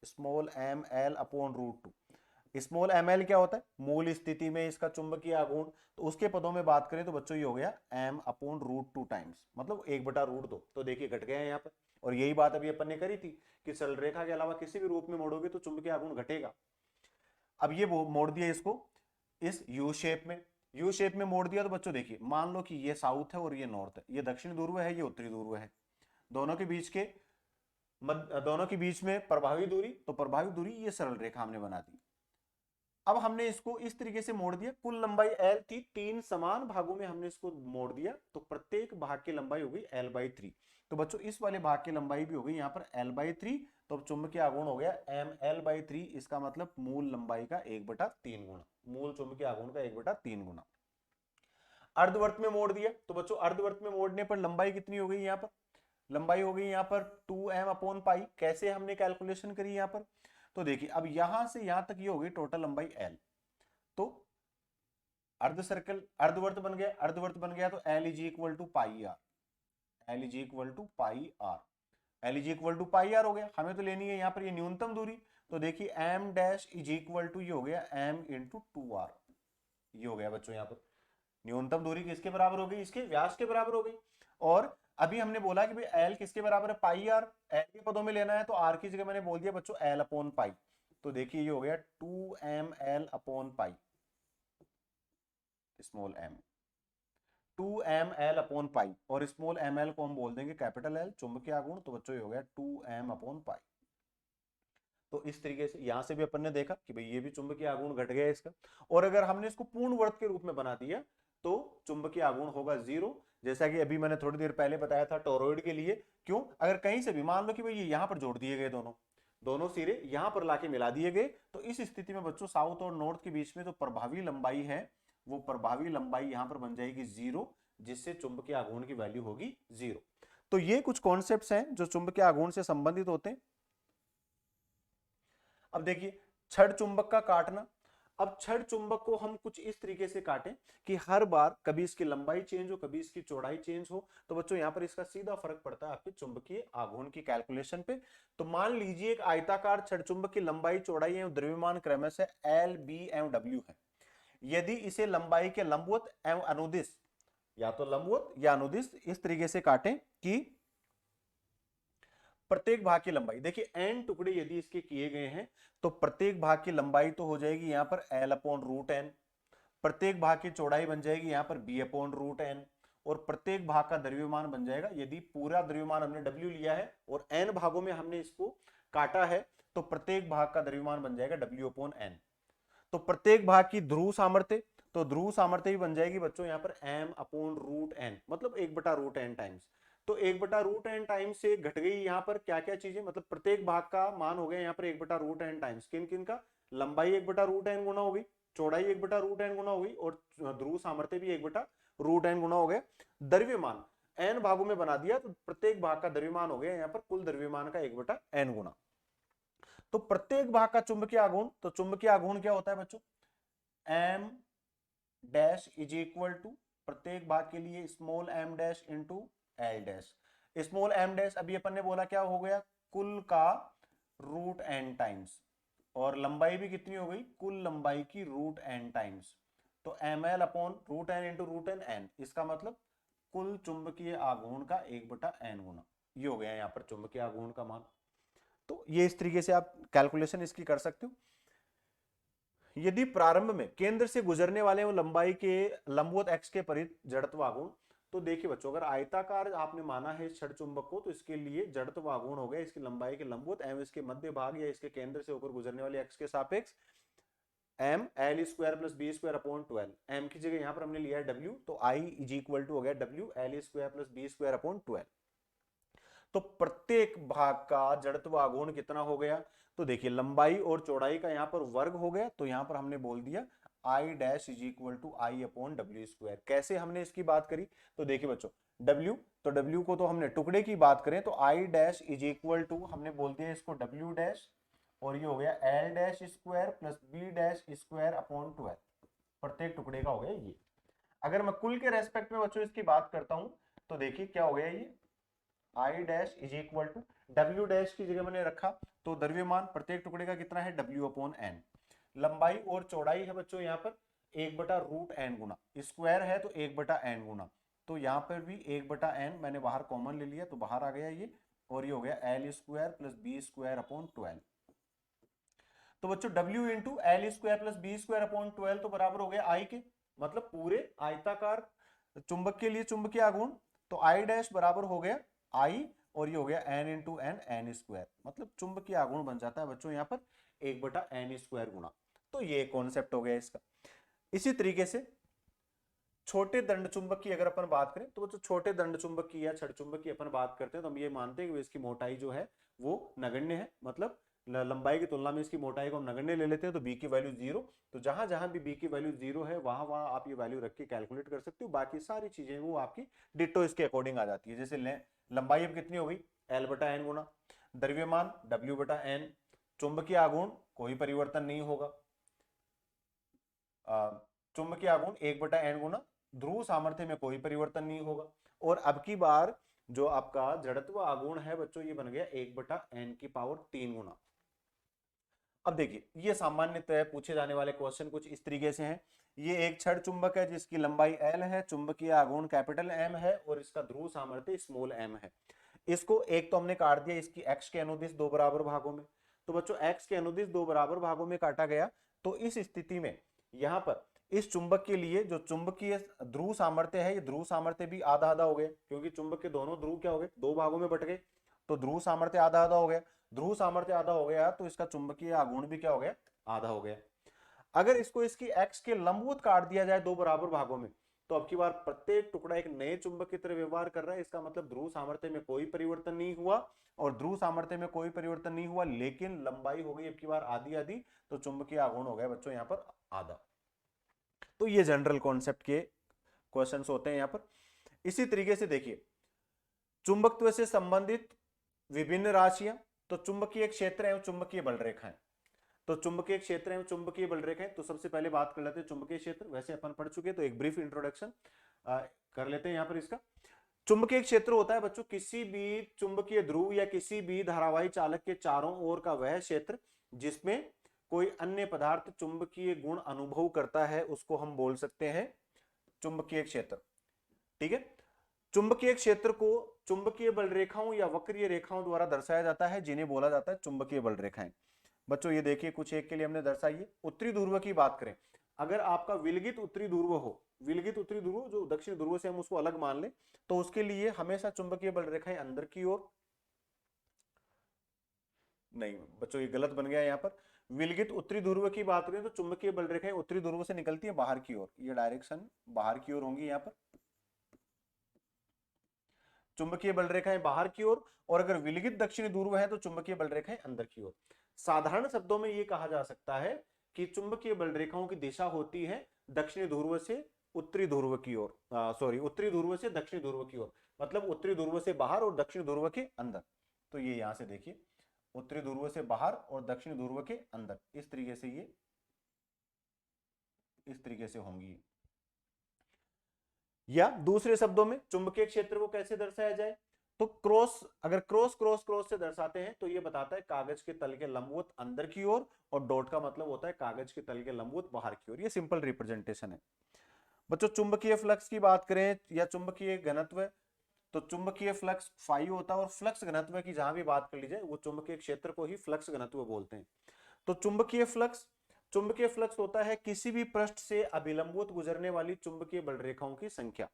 small m l/√2। Small ml क्या होता है? मूल स्थिति में इसका चुंबकीय आघूर्ण। तो उसके पदों में बात करें तो बच्चों ये हो गया m/√2 टाइम्स, मतलब 1/√2। तो देखिए घट गया है यहाँ पर। और यही बात अभी अपन ने करी थी कि सरल रेखा के अलावा किसी भी रूप में मोड़ोगे तो चुंबकीय आघूर्ण घटेगा। अब ये मोड़ दिया इसको इस यू शेप में, यू शेप में मोड़ दिया। तो बच्चों देखिए मान लो कि ये साउथ है और ये नॉर्थ है, ये दक्षिणी ध्रुव है, ये उत्तरी ध्रुव है। दोनों के बीच के दोनों के बीच में प्रभावी दूरी, तो प्रभावी दूरी ये सरल रेखा हमने बना दी। अब हमने इसको इस तरीके से मोड़ दिया, कुल लंबाई l थी, 3 समान भागों में हमने इसको मोड़ दिया। तो प्रत्येक भाग की लंबाई हो गई l/3। तो बच्चों इस वाले भाग की लंबाई भी हो गई यहाँ पर l/3। तो अब चुंबकीय आघूर्ण हो गया ml/3। इसका मतलब मूल लंबाई का 1/3 गुना, मूल चुंबकीय आघूर्ण का 1/3 गुना। अर्धवर्त में मोड़ दिया तो बच्चों अर्धवर्त में मोड़ने पर लंबाई कितनी हो गई यहाँ पर? लंबाई हो गई यहाँ पर 2m/π। कैसे हमने कैलकुलेशन करी यहाँ पर? तो देखिए अब यहां से यहां तक ये हो गई टोटल लंबाई l। तो अर्ध सर्कल अर्धवर्त बन गया, अर्धवर्त बन गया तो l is equal to pi R, l is equal to pi R, l is equal to pi R हो गया। हमें तो लेनी है यहाँ पर ये न्यूनतम दूरी। तो देखिए m dash is equal to ये हो गया m इंटू 2r। ये हो गया बच्चों यहाँ पर न्यूनतम दूरी किसके बराबर हो गई? इसके व्यास के बराबर हो गई। और अभी हमने बोला कि भाई l किसके बराबर है? पाई आर। l के पदों में लेना है तो r की जगह मैंने बोल दिया बच्चों l/π। तो देखिए ये हो गया 2ml/π, स्मॉल m, 2ml/π। और स्मॉल ml को हम बोल देंगे कैपिटल L, चुंबकीय आघूर्ण। तो बच्चों ये हो गया 2m/π। तो इस तरीके से यहां से भी अपन ने देखा कि भाई ये भी चुंबकीय आघूर्ण घट गया इसका। और अगर हमने इसको पूर्ण वर्त के रूप में बना दिया तो चुंबकीय आघूर्ण होगा 0, जैसा कि अभी मैंने थोड़ी देर पहले बताया था टोरॉइड के लिए। क्यों? अगर कहीं से भी मान लो कि भाई ये यहां पर जोड़ दिए गए, दोनों सिरे यहां पर लाके मिला दिए गए, तो इस स्थिति में बच्चों साउथ और नॉर्थ के बीच में जो प्रभावी लंबाई है वो प्रभावी लंबाई यहां पर बन जाएगी 0, जिससे चुंबकीय आघूर्ण की वैल्यू होगी 0। तो ये कुछ कॉन्सेप्ट्स हैं जो चुंबकीय आघूर्ण से संबंधित होते हैं। अब देखिए छड़ चुंबक का काटना। अब छड़ चुंबक को हम कुछ इस तरीके से काटें कि हर बार कभी इसकी लंबाई चेंज हो, कभी इसकी चौड़ाई चेंज हो। तो बच्चों यहां पर इसका सीधा फर्क पड़ता है आपके चुंबकीय आघूर्ण की कैलकुलेशन पे। तो मान लीजिए एक आयताकार छड़ चुंबक की लंबाई, चौड़ाई एवं द्रव्यमान क्रमशः L, B एवं W है। यदि इसे लंबाई के लंबवत एवं अनुदिश, या तो लंबवत या अनुदिश इस तरीके से काटें कि प्रत्येक भाग की लंबाई, देखिए n टुकड़े यदि इसके किए गए हैं तो प्रत्येक भाग की लंबाई तो हो जाएगी यहां पर l/√n, प्रत्येक भाग की चौड़ाई बन जाएगी यहां पर b/√n, और प्रत्येक भाग का द्रव्यमान बन जाएगा, यदि पूरा द्रव्यमान हमने w लिया है और n भागों में हमने इसको काटा है तो प्रत्येक भाग का द्रव्यमान बन जाएगा w/n। तो प्रत्येक भाग की ध्रुव सामर्थ्य, तो ध्रुव सामर्थ्य भी बन जाएगी बच्चों यहाँ पर m अपॉन रूट एन, मतलब 1/√n टाइम्स। तो 1/√n टाइम्स से घट गई यहाँ पर क्या क्या चीजें, मतलब प्रत्येक भाग का मान हो गया यहाँ पर 1/√n टाइम्स, किन किन का, लंबाई 1/√n गुना होगी, चौड़ाई 1/√n गुना होगी, और ध्रुव सामर्थ्य भी 1/√n गुना हो गया। द्रव्यमान n भागों में बना दिया, तो प्रत्येक भाग का द्रव्यमान हो गया यहाँ पर कुल द्रव्यमान का 1/n गुना। तो प्रत्येक भाग का चुंबकीय आघूर्ण, तो चुंबकीय आघूर्ण क्या होता है बच्चों, m dash is equal to प्रत्येक भाग के लिए small m dash into L dash. Small m dash अभी अपन ने बोला क्या हो गया, कुल का रूट n टाइम्स, और लंबाई भी कितनी हो गई, कुल लंबाई की रूट n टाइम्स। तो ml upon root n into root n, इसका मतलब कुल चुंबकीय आघूर्ण का 1/n गुना, ये हो गया यहाँ पर चुंबकीय आघूर्ण का मान। तो ये इस तरीके से आप कैलकुलेशन इसकी कर सकते हो। यदि प्रारंभ में केंद्र से गुजरने वाले लंबाई के लंबवत एक्स के परित जड़त्व आघूर्ण, तो देखिए बच्चों अगर आयताकार आपने माना है छड़ चुंबक को, तो इसके लिए जड़त्व आघूर्ण हो गया इसकी लंबाई के लंबवत एम इसके मध्य भाग या इसके केंद्र से होकर गुजरने वाले एक्स के सापेक्ष M L square plus B square upon 12। M की जगह यहां पर हमने लिया है डब्ल्यू, तो आई इज इक्वल टू हो गया W L square plus B square upon 12। तो प्रत्येक भाग का जड़त्व आघूर्ण कितना हो गया, तो देखिए लंबाई और चौड़ाई का यहां पर वर्ग हो गया, तो यहां पर हमने बोल दिया I dash is equal to I upon W square. कैसे हमने इसकी बात करी, तो देखिए बच्चों डब्ल्यू, तो डब्ल्यू को तो हमने टुकड़े की बात करें तो I dash is equal to हमने बोल दिया इसको डब्ल्यू डैश, और ये हो गया L dash square plus B dash square upon 12, प्रत्येक टुकड़े का हो गया ये। अगर मैं कुल के रेस्पेक्ट में बच्चों इसकी बात करता हूं, तो देखिए क्या हो गया ये I dash is equal to W dash की जगह मैंने रखा, तो द्रव्यमान प्रत्येक टुकड़े का कितना है डब्ल्यू अपॉन एन। लंबाई और चौड़ाई है बच्चों यहाँ पर 1/√n गुना, स्क्वायर है तो 1/n गुना, तो यहाँ पर भी 1/n मैंने बाहर कॉमन ले लिया तो बाहर आ गया ये, और ये हो गया L square plus B square upon 12। तो बच्चों W into L square plus B square upon 12 तो बराबर हो गया आई के, मतलब पूरे आयताकार चुंबक के लिए चुंबकीय आघूर्ण, तो आई डैश बराबर हो गया आई, और ये हो गया n into N N square, मतलब चुंबकीय आघूर्ण बन जाता है बच्चों यहाँ पर 1/n स्क्वायर गुना। तो ये कॉन्सेप्ट हो गया इसका। इसी तरीके से छोटे दंड चुंबक की अगर अपन बात करें, तो बच्चों छोटे दंड चुंबक की या छड़ चुंबक की अपन बात करते हैं तो हम ये मानते हैं कि इसकी मोटाई जो है वो नगण्य है, मतलब लंबाई की तुलना में इसकी मोटाई को हम नगण्य ले लेते हैं, तो बी की वैल्यू 0, तो जहां जहां भी बी की वैल्यू 0 है वहां वहां आप ये वैल्यू रख के कैलकुलेट कर सकते हो, बाकी सारी चीजें वो आपकी डिट्टो इसके अकॉर्डिंग आ जाती है। जैसे लंबाई अब कितनी हो गई L/n गुना, द्रव्यमान W/n, चुंबकीय आघूर्ण कोई परिवर्तन नहीं होगा, चुंबकीय आघूर्ण 1/n गुना, ध्रुव सामर्थ्य में कोई परिवर्तन नहीं होगा, और अब की बार जो आपका जड़त्व आघूर्ण है बच्चों ये बन गया 1/n की पावर 3 गुना। अब देखिए ये सामान्यतः पूछे जाने वाले क्वेश्चन कुछ इस तरीके से हैं। ये एक छड़ चुंबक है जिसकी लंबाई L है, चुंबकीय आघूर्ण कैपिटल M है, और इसका ध्रुव सामर्थ्य स्मॉल m है। इसको एक तो हमने काट दिया इसकी x के अनुदिश दो बराबर भागों में, तो बच्चों x के अनुदिश दो बराबर भागों में काटा गया, तो इस स्थिति में यहाँ पर इस चुंबक के लिए जो चुंबकीय ध्रुव सामर्थ्य है, ये ध्रुव सामर्थ्य भी आधा आधा हो गया, क्योंकि चुंबक के दोनों ध्रुव क्या हो गए, दो भागों में बट गए, तो ध्रुव सामर्थ्य आधा आधा हो गया। ध्रुव सामर्थ्य आधा हो गया तो इसका चुंबकीय आघूर्ण भी क्या हो गया, आधा हो गया। अगर इसको इसकी x के लंबवत काट दिया जाए दो बराबर भागों में, तो अब की बार प्रत्येक टुकड़ा एक नए चुंबक की तरह व्यवहार कर रहा है, इसका मतलब ध्रुव सामर्थ्य में कोई परिवर्तन नहीं हुआ, और ध्रुव सामर्थ्य में कोई परिवर्तन नहीं हुआ लेकिन लंबाई हो गई अब की बार आधी आधी, तो चुंबकीय आघूर्ण हो गया बच्चों यहाँ पर आधा। तो ये जनरल कॉन्सेप्ट के क्वेश्चंस होते हैं यहाँ पर। इसी तरीके से देखिए चुंबकत्व से संबंधित विभिन्न राशियां, तो चुंबकीय क्षेत्र एवं चुंबकीय बल रेखाएं, तो चुंबकीय क्षेत्र एवं चुंबकीय बल रेखाएं, तो सबसे पहले बात कर लेते हैं चुंबकीय क्षेत्र, वैसे अपन पढ़ चुके तो एक ब्रीफ इंट्रोडक्शन कर लेते हैं यहाँ पर इसका। चुंबकीय क्षेत्र होता है बच्चों किसी भी चुंबकीय ध्रुव या किसी भी धारावाही चालक के चारों ओर का वह क्षेत्र जिसमें कोई अन्य पदार्थ चुंबकीय गुण अनुभव करता है, उसको हम बोल सकते हैं चुंबकीय क्षेत्र। ठीक है, चुंबकीय क्षेत्र को चुंबकीय बल रेखाओं या वक्रीय रेखाओं द्वारा दर्शाया जाता है, जिन्हें बोला जाता है चुंबकीय बल रेखाएं। बच्चों ये देखिए कुछ एक के लिए हमने दर्शाई है। उत्तरी ध्रुव की बात करें, अगर आपका विलगित उत्तरी ध्रुव हो, विलगित उत्तरी ध्रुव जो दक्षिण ध्रुव से हम उसको अलग मान लें, तो उसके लिए हमेशा चुंबकीय बल रेखाएं अंदर की ओर, नहीं बच्चों ये गलत बन गया यहाँ पर, विलगित उत्तरी ध्रुव की बात करें तो चुंबकीय बल रेखाएं उत्तरी ध्रुव से निकलती है बाहर की ओर, ये डायरेक्शन बाहर की ओर होंगी यहाँ पर चुंबकीय बल रेखाएं बाहर की ओर, और अगर विलगित दक्षिणी ध्रुव है तो चुंबकीय बल रेखाएं अंदर की ओर। साधारण शब्दों में यह कहा जा सकता है कि चुंबकीय बल रेखाओं की दिशा होती है दक्षिणी ध्रुव से उत्तरी ध्रुव की ओर, सॉरी उत्तरी ध्रुव से दक्षिणी ध्रुव की ओर, मतलब उत्तरी ध्रुव से बाहर और दक्षिण ध्रुव के अंदर। तो ये यहां से देखिए उत्तरी ध्रुव से बाहर और दक्षिण ध्रुव के अंदर, इस तरीके से ये इस तरीके से होंगी। या दूसरे शब्दों में चुंबकीय क्षेत्र को कैसे दर्शाया जाए, तो क्रॉस, अगर क्रॉस क्रॉस क्रॉस से दर्शाते हैं तो ये बताता है कागज के तल के लंबवत अंदर की ओर, और डॉट का मतलब होता है कागज के तल के लंबवत बाहर की ओर। ये सिंपल रिप्रेजेंटेशन है। बच्चों चुंबकीय फ्लक्स की बात करें या चुंबकीय घनत्व, तो चुंबकीय फ्लक्स फाई होता है, और फ्लक्स घनत्व की जहां भी बात कर ली जाए वो चुंबकीय क्षेत्र को ही फ्लक्स घनत्व बोलते हैं। तो चुंबकीय फ्लक्स होता है किसी भी पृष्ठ से अभिलंबुत गुजरने वाली चुंबकीय बल रेखाओं की संख्या,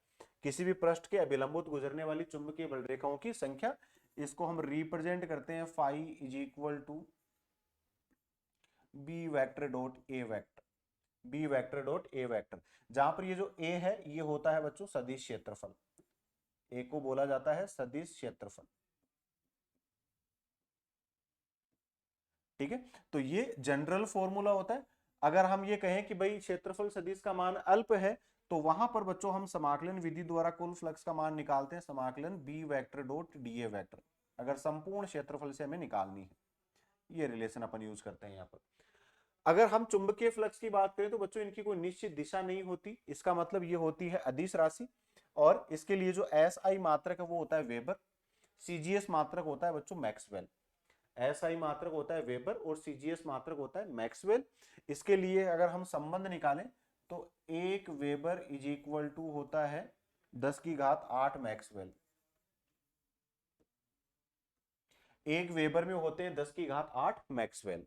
किसी भी पृष्ठ के अभिलंबुत गुजरने वाली चुंबकीय बल रेखाओं की संख्या। इसको हम रिप्रेजेंट करते हैं phi is equal to B vector dot A vector, B vector dot A vector, जहां पर ये जो ए है ये होता है बच्चों सदिश क्षेत्रफल, ए को बोला जाता है सदिश क्षेत्रफल। ठीक है, तो ये जनरल फॉर्मूला होता है। अगर हम ये कहें कि भाई क्षेत्रफल सदिश का मान अल्प है, तो वहां पर बच्चों हम समाकलन विधि द्वारा कुल फ्लक्स का मान निकालते हैं, समाकलन B vector dot D A vector, अगर संपूर्ण क्षेत्रफल से हमें निकालनी है। ये रिलेशन अपन यूज करते हैं यहाँ पर। अगर हम चुंबकीय फ्लक्स की बात करें तो बच्चों इनकी कोई निश्चित दिशा नहीं होती, इसका मतलब ये होती है अदिश राशि, और इसके लिए जो एस आई मात्रक है वो होता है वेबर, सीजीएस मात्रक होता है बच्चों मैक्सवेल। एसआई मात्रक होता है वेबर और सीजीएस मात्रक होता है मैक्सवेल। इसके लिए अगर हम संबंध निकालें तो एक वेबर इज इक्वल टू होता है 10 की घात 8 मैक्सवेल, एक वेबर में होते हैं 10 की घात 8 मैक्सवेल।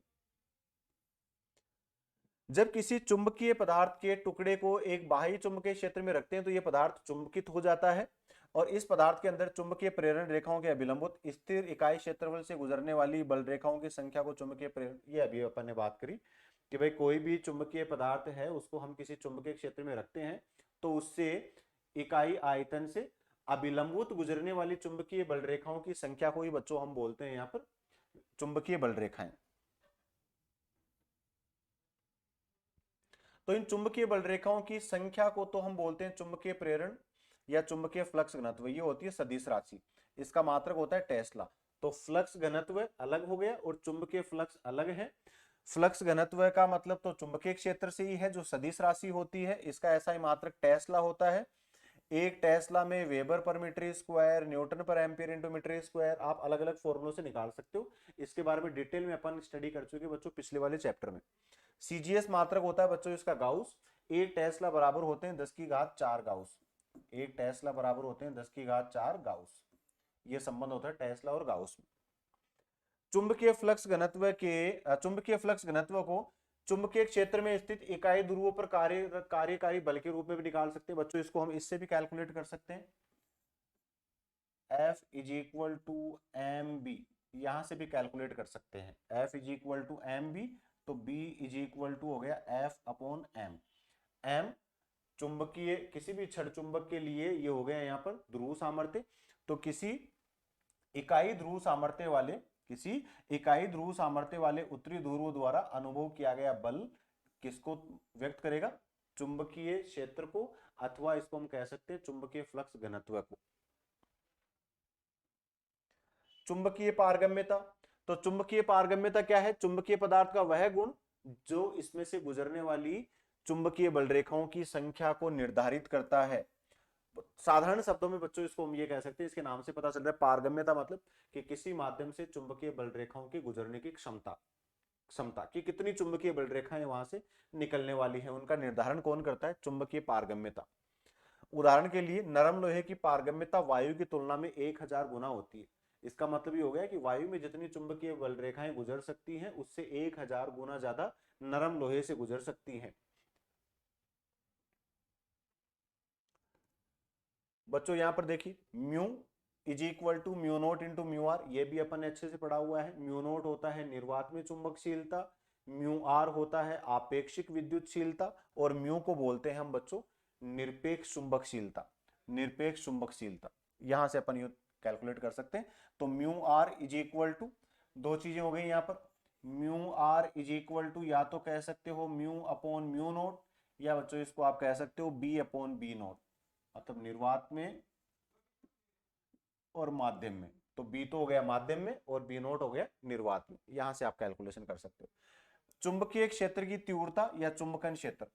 जब किसी चुंबकीय पदार्थ के टुकड़े को एक बाह्य चुंबकीय क्षेत्र में रखते हैं तो यह पदार्थ चुंबकित हो जाता है, और इस पदार्थ के अंदर चुंबकीय प्रेरण रेखाओं के अभिलंबित स्थिर इकाई क्षेत्रफल से गुजरने वाली बल रेखाओं की संख्या को चुंबकीय प्रेरण, ये अभी अपन ने बात करी कि भाई कोई भी चुंबकीय पदार्थ है उसको हम किसी चुंबकीय क्षेत्र में रखते हैं तो उससे इकाई आयतन से अभिलंबित गुजरने वाली चुंबकीय बल रेखाओं की संख्या को ही बच्चों हम बोलते हैं यहाँ पर चुंबकीय बल रेखाएं। तो इन चुंबकीय बल रेखाओं की संख्या को तो हम बोलते हैं चुंबकीय प्रेरण या चुंबकीय फ्लक्स घनत्व, ये होती है सदिश राशि, इसका मात्रक होता है टेस्ला। तो फ्लक्स घनत्व अलग हो गया और चुंबकीय फ्लक्स अलग है। फ्लक्स घनत्व का मतलब तो चुंबकीय क्षेत्र से ही है जो सदिश राशि होती है, इसका ऐसा ही मात्रक टेस्ला होता है। एक टेस्ला में वेबर पर मीटर स्क्वायर, न्यूटन पर एम्पियर इंटू मीटर स्क्वायर, आप अलग अलग फॉर्मुलों से निकाल सकते हो। इसके बारे में डिटेल में अपन स्टडी कर चुके बच्चों पिछले वाले चैप्टर में। सीजीएस मात्रक होता है बच्चों इसका गाउस, एक टेस्ला बराबर होते हैं 10 की घात 4 गाउस, एक टेस्ला बराबर होते हैं 10 की घात 4 गाउस। ये संबंध होता है टेस्ला और गाउस में। चुंबकीय फ्लक्स घनत्व को चुंबकीय क्षेत्र में स्थित इकाई ध्रुवों पर कार्यकारी बल के रूप में भी निकाल सकते हैं बच्चों, इसको हम इससे भी कैलकुलेट कर सकते हैं, F is equal to M B, यहां से भी कैलकुलेट कर सकते हैं F is equal to M B, तो B इज इक्वल टू हो गया F अपॉन एम। एम चुंबकीय किसी भी छड़ चुंबक के लिए ये हो गया यहाँ पर ध्रुव सामर्थ्य, तो किसी इकाई ध्रुव सामर्थ्य वाले उत्तरी ध्रुव द्वारा अनुभव किया गया बल किसको व्यक्त करेगा, चुंबकीय क्षेत्र को, अथवा इसको हम कह सकते हैं चुंबकीय फ्लक्स घनत्व को। चुंबकीय पारगम्यता, तो चुंबकीय पारगम्यता क्या है, चुंबकीय पदार्थ का वह गुण जो इसमें से गुजरने वाली चुंबकीय बल रेखाओं की संख्या को निर्धारित करता है। साधारण शब्दों में बच्चों इसको हम ये कह सकते हैं, इसके नाम से पता चल रहा है पारगम्यता मतलब कि किसी माध्यम से चुंबकीय बल रेखाओं के गुजरने की क्षमता, कि कितनी चुंबकीय बल रेखाएं वहां से निकलने वाली है, उनका निर्धारण कौन करता है, चुंबकीय पारगम्यता। उदाहरण के लिए नरम लोहे की पारगम्यता वायु की तुलना में 1000 गुना होती है। इसका मतलब ये हो गया कि वायु में जितनी चुंबकीय बल रेखाएं गुजर सकती हैं उससे 1000 गुना ज्यादा नरम लोहे से गुजर सकती हैं। बच्चों यहां पर देखिए mu is equal to mu naught into mu R, ये भी अपन ने अच्छे से पढ़ा हुआ है। म्यू नोट होता है निर्वात में चुंबकशीलता, म्यू आर होता है आपेक्षिक विद्युतशीलता, और म्यू को बोलते हैं हम बच्चों निरपेक्ष चुंबकशीलता। निरपेक्ष चुंबकशीलता यहां से अपन कैलकुलेट कर सकते हैं। तो mu are is equal to, दो चीजें हो गई यहां पर, mu are is equal to या तो कह सकते हो म्यू अपॉन म्यू नोट, या बच्चों इसको आप कह सकते हो बी अपॉन बी नोट, मतलब निर्वात में और माध्यम में। तो बी तो हो गया माध्यम में और बी नोट हो गया निर्वात में, यहां से आप कैलकुलेशन कर सकते हो। चुंबकीय क्षेत्र की तीव्रता या चुंबकन क्षेत्र,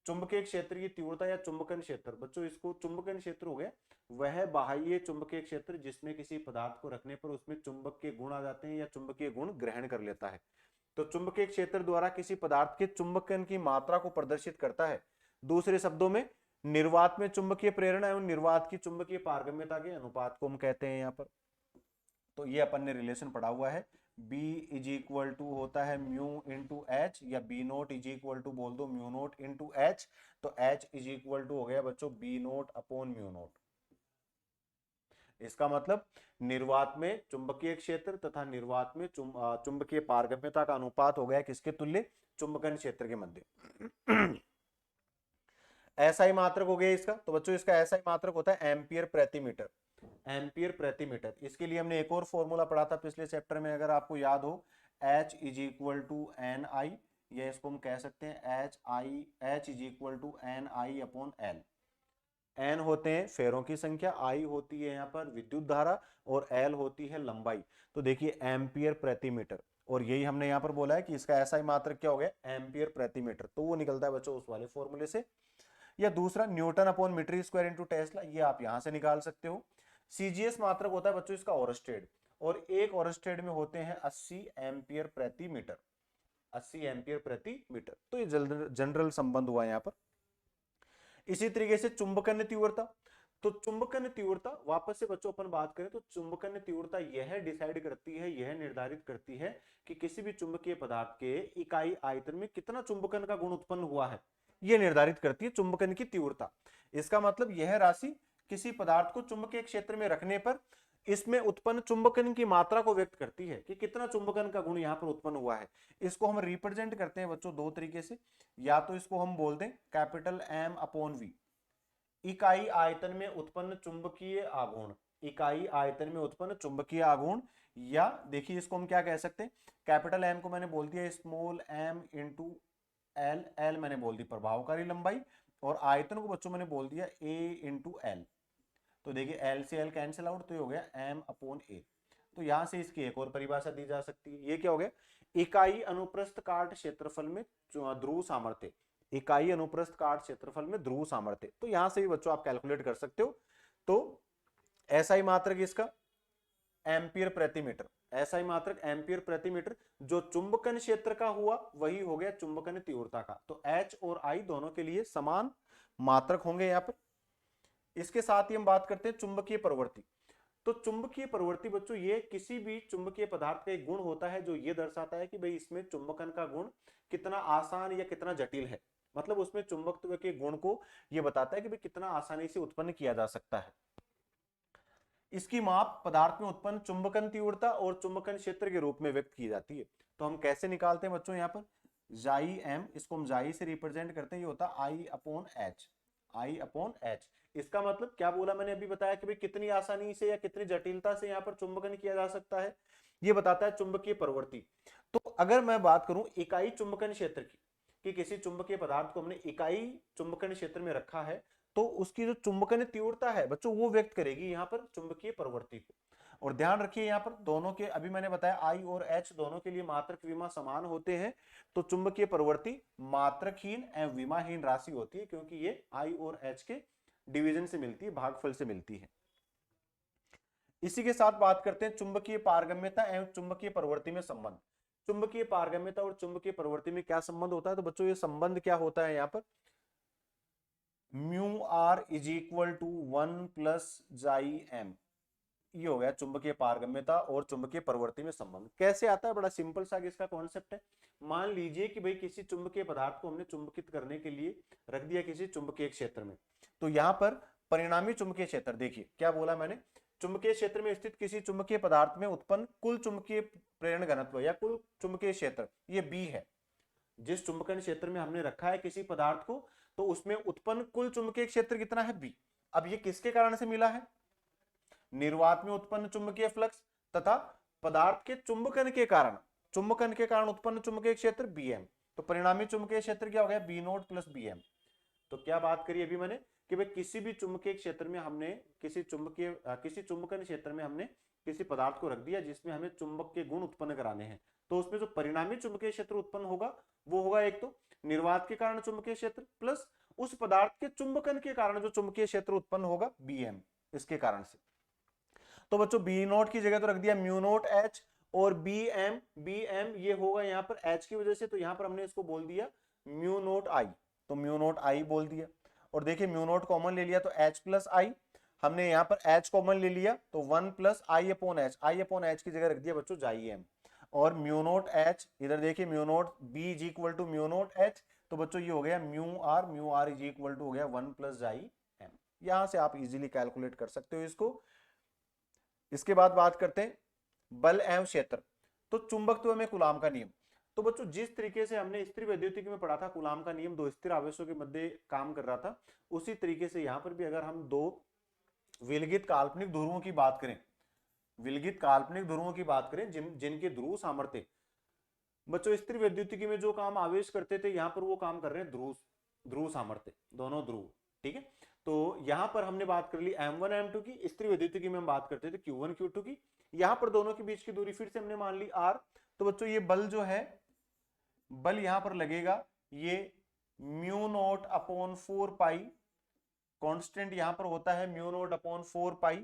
चुंबकीय क्षेत्र की तीव्रता या चुंबकन क्षेत्र, बच्चों इसको चुंबकन क्षेत्र हो गया वह बाह्य चुंबकीय क्षेत्र जिसमें किसी पदार्थ को रखने पर उसमें चुंबक के गुण आ जाते हैं या चुंबकीय गुण ग्रहण कर लेता है। तो चुंबकीय क्षेत्र द्वारा किसी पदार्थ के चुंबकन की मात्रा को प्रदर्शित करता है। दूसरे शब्दों में निर्वात में चुंबकीय प्रेरणा एवं निर्वात की चुंबकीय पारगम्यता के अनुपात को हम कहते हैं यहाँ पर। तो ये अपन ने रिलेशन पढ़ा हुआ है, B इज इक्वल टू होता है म्यू इंटू एच, या B naught is equal to बोल दो म्यू नोट इंटू एच। तो H इज इक्वल टू हो गया बच्चों B naught upon mu naught. इसका मतलब निर्वात में चुंबकीय क्षेत्र तथा निर्वात में चुंबकीय पारगम्यता का अनुपात हो गया किसके तुल्य, चुंबकन क्षेत्र के मध्य। एसआई मात्रक हो गया इसका। तो बच्चों इसका एसआई मात्रक होता है एम्पियर प्रति मीटर, एम्पियर प्रति मीटर। इसके लिए हमने एक और फॉर्मूला पढ़ा था पिछले चैप्टर में, अगर आपको याद हो, H is equal to N I, या इसको हम कह सकते हैं H is equal to N I upon L. N होते हैं फेरों की संख्या, आई होती है यहाँ पर विद्युत धारा, और एल होती है लंबाई। तो देखिए एम्पियर प्रति मीटर, और यही हमने यहाँ पर बोला है कि इसका एसआई मात्रक क्या हो गया, एम्पियर प्रति मीटर। तो वो निकलता है बच्चों उस वाले फॉर्मूले से। या दूसरा newton upon metre square into tesla, ये आप यहां से निकाल सकते हो। सीजीएस मात्रक होता है बच्चों इसका ओरस्टेड, और एक ओरस्टेड में होते हैं 80 एम्पियर प्रति मीटर, 80 एम्पियर प्रति मीटर। तो ये जनरल संबंध हुआ यहाँ पर। इसी तरीके से चुंबकन तीव्रता, तो चुंबकन तीव्रता वापस से बच्चों अपन बात करें तो चुंबकन तीव्रता यह डिसाइड करती है, यह निर्धारित करती है कि किसी भी चुंबकीय पदार्थ के इकाई आयतन में कितना चुंबकन का गुण उत्पन्न हुआ है, यह निर्धारित करती है चुंबकन की तीव्रता। इसका मतलब यह राशि किसी पदार्थ को चुंबकीय क्षेत्र में रखने पर इसमें उत्पन्न चुंबकन की मात्रा को व्यक्त करती है कि कितना चुंबकन का गुण यहां पर उत्पन्न हुआ है। इसको हम रिप्रेजेंट करते हैं बच्चों दो तरीके से, या तो इसको हम बोल दें कैपिटल एम अपॉन वी, इकाई आयतन में उत्पन्न चुंबकीय आघूर्ण, इकाई आयतन में उत्पन्न चुंबकीय आघूर्ण। या देखिए इसको हम क्या कह सकते हैं, कैपिटल एम को मैंने बोल दिया small M into L, L मैंने बोल दी प्रभावकारी लंबाई, और आयतन को बच्चों मैंने बोल दिया ए इंटू एल। तो देखिए एल से एल कैंसिल आउट, तो ये हो गया एम अपॉन ए। तो यहां से इसकी एक और परिभाषा दी जा सकती है, ये क्या हो गया, इकाई अनुप्रस्थ काट क्षेत्रफल में ध्रुव सामर्थ्य, इकाई अनुप्रस्थ काट क्षेत्रफल में ध्रुव सामर्थ्य। तो यहां से भी बच्चों आप कैलकुलेट कर सकते हो। तो एसआई मात्रक इसका एम्पियर प्रति मीटर, एसआई मात्रक एम्पियर प्रति मीटर। जो चुंबकन क्षेत्र का हुआ वही हो गया चुंबकन तीव्रता का। तो एच और आई दोनों के लिए समान मात्रक होंगे यहां पर। इसके साथ ही हम बात करते हैं चुंबकीय प्रवृत्ति। तो चुंबकीय प्रवृत्ति बच्चों ये किसी भी चुंबकीय पदार्थ का एक गुण होता है जो ये दर्शाता है कि भाई इसमें चुंबकन का गुण कितना आसान या कितना जटिल है, मतलब उसमें चुंबकत्व के गुण को ये बताता है कि भाई कितना आसानी से उत्पन्न किया जा सकता है। इसकी माप पदार्थ में उत्पन्न चुंबकन तीव्रता और चुंबकन क्षेत्र के रूप में व्यक्त की जाती है। तो हम कैसे निकालते हैं बच्चों, यहाँ पर जाई एम, इसको हम जाई से रिप्रेजेंट करते हैं, ये होता है आई अपॉन एच, आई अपॉन एच। इसका मतलब क्या बोला मैंने अभी बताया कि भाई कितनी आसानी से या कितनी जटिलता से यहाँ पर चुंबकन किया जा सकता है, ये बताता है चुंबकीय प्रवृत्ति। तो अगर मैं बात करूं इकाई चुंबकन क्षेत्र की, कि किसी चुंबकीय पदार्थ को हमने इकाई चुंबकन क्षेत्र में रखा है, तो उसकी जो चुंबकन तीव्रता है बच्चों वो व्यक्त करेगी यहाँ पर चुंबकीय प्रवृत्ति को। और ध्यान रखिए यहाँ पर दोनों के, अभी मैंने बताया आई और एच दोनों के लिए मात्रक विमा समान होते हैं। तो चुंबकीय प्रवृत्ति मात्रकहीन एवं विमाहीन राशि होती है, क्योंकि ये आई और एच के डिवीजन से मिलती है, भागफल से मिलती है। इसी के साथ बात करते हैं चुंबकीय पारगम्यता एवं चुंबकीय प्रवृत्ति में संबंध। चुंबकीय पारगम्यता और चुंबकीय प्रवृत्ति में क्या संबंध होता है, तो बच्चों ये संबंध क्या होता है यहाँ पर, mu are is equal to 1 plus chi M, ये हो गया चुंबकीय पारगम्यता और चुंबकीय प्रवृत्ति में संबंध। कैसे आता है, बड़ा सिंपल सा इसका कॉन्सेप्ट है। मान लीजिए कि भाई किसी चुंबकीय पदार्थ को हमने चुंबकित करने के लिए रख दिया किसी चुंबकीय क्षेत्र में, तो यहाँ पर परिणामी चुंबकीय क्षेत्र, देखिए क्या बोला मैंने, चुंबकीय क्षेत्र में स्थित किसी चुंबकीय पदार्थ में उत्पन्न कुल चुंबकीय प्रेरण घनत्व या कुल चुंबकीय क्षेत्र ये बी है। जिस चुंबकन क्षेत्र में हमने रखा है किसी पदार्थ को, तो उसमें उत्पन्न कुल चुंबकीय क्षेत्र कितना है, बी। अब ये किसके कारण से मिला है, निर्वात में उत्पन्न चुंबकीय फ्लक्स तथा पदार्थ के चुंबकन के कारण उत्पन्न चुंबकीय क्षेत्र बीएम। तो परिणामी चुंबकीय क्षेत्र क्या हो गया, बी नोट प्लस बीएम। तो क्या बात करी अभी मैंने कि भाई किसी भी चुंबकीय क्षेत्र में हमने किसी चुंबकन क्षेत्र में हमने किसी पदार्थ को रख दिया जिसमें हमें चुंबक के गुण उत्पन्न कराने हैं, तो उसमें जो परिणामी चुंबकीय क्षेत्र उत्पन्न होगा वो होगा एक तो निर्वात के कारण चुंबकीय क्षेत्र प्लस उस पदार्थ के चुंबकन के कारण जो चुंबकीय क्षेत्र उत्पन्न होगा बीएम, इसके कारण से। तो बच्चों बी नोट की जगह तो रख दिया म्यू नोट एच, और बी एम ये होगा यहाँ पर एच की वजह से, तो यहाँ पर हमने इसको बोल दिया म्यू नोट आई, तो म्यू नोट आई बोल दिया। और देखिए म्यू नोट कॉमन ले लिया तो एच प्लस आई, हमने यहाँ पर एच कॉमन ले लिया तो 1 प्लस आई अपॉन एच की जगह रख दिया बच्चों जाई एम, और म्यू नोट एच इधर देखिए mu naught B is equal to mu naught H, तो बच्चों ये हो गया mu are is equal to हो गया 1 प्लस जाई एम। यहां से आप इजीली कैलकुलेट कर सकते हो इसको। इसके बाद बात करते हैं बल एवं क्षेत्र। तो चुंबकत्व में कूलाम का नियम, तो बच्चों जिस तरीके से हमने स्थिर वैद्युतिकी में पढ़ा था कूलाम का नियम दो स्थिर आवेशों के मध्य काम कर रहा था, उसी तरीके से यहां पर भी अगर हम दो विलगित काल्पनिक ध्रुवों की बात करें, जिनके ध्रुव सामर्थ्य बच्चों स्थिर वैद्युतिकी में जो काम आवेश करते थे यहां पर वो काम कर रहे हैं ध्रुव सामर्थ्य, दोनों ध्रुव, ठीक है। तो यहां पर हमने बात कर ली m1 m2 की, स्थिर वैद्युतिकी में हम बात करते थे q1 q2 की, यहां पर दोनों के बीच की दूरी फिर से हमने मान ली r। तो बच्चों ये बल जो है, बल यहां पर लगेगा ये म्यू नोट अपॉन 4 पाई, कांस्टेंट यहां पर होता है म्यू नोट अपॉन 4 पाई,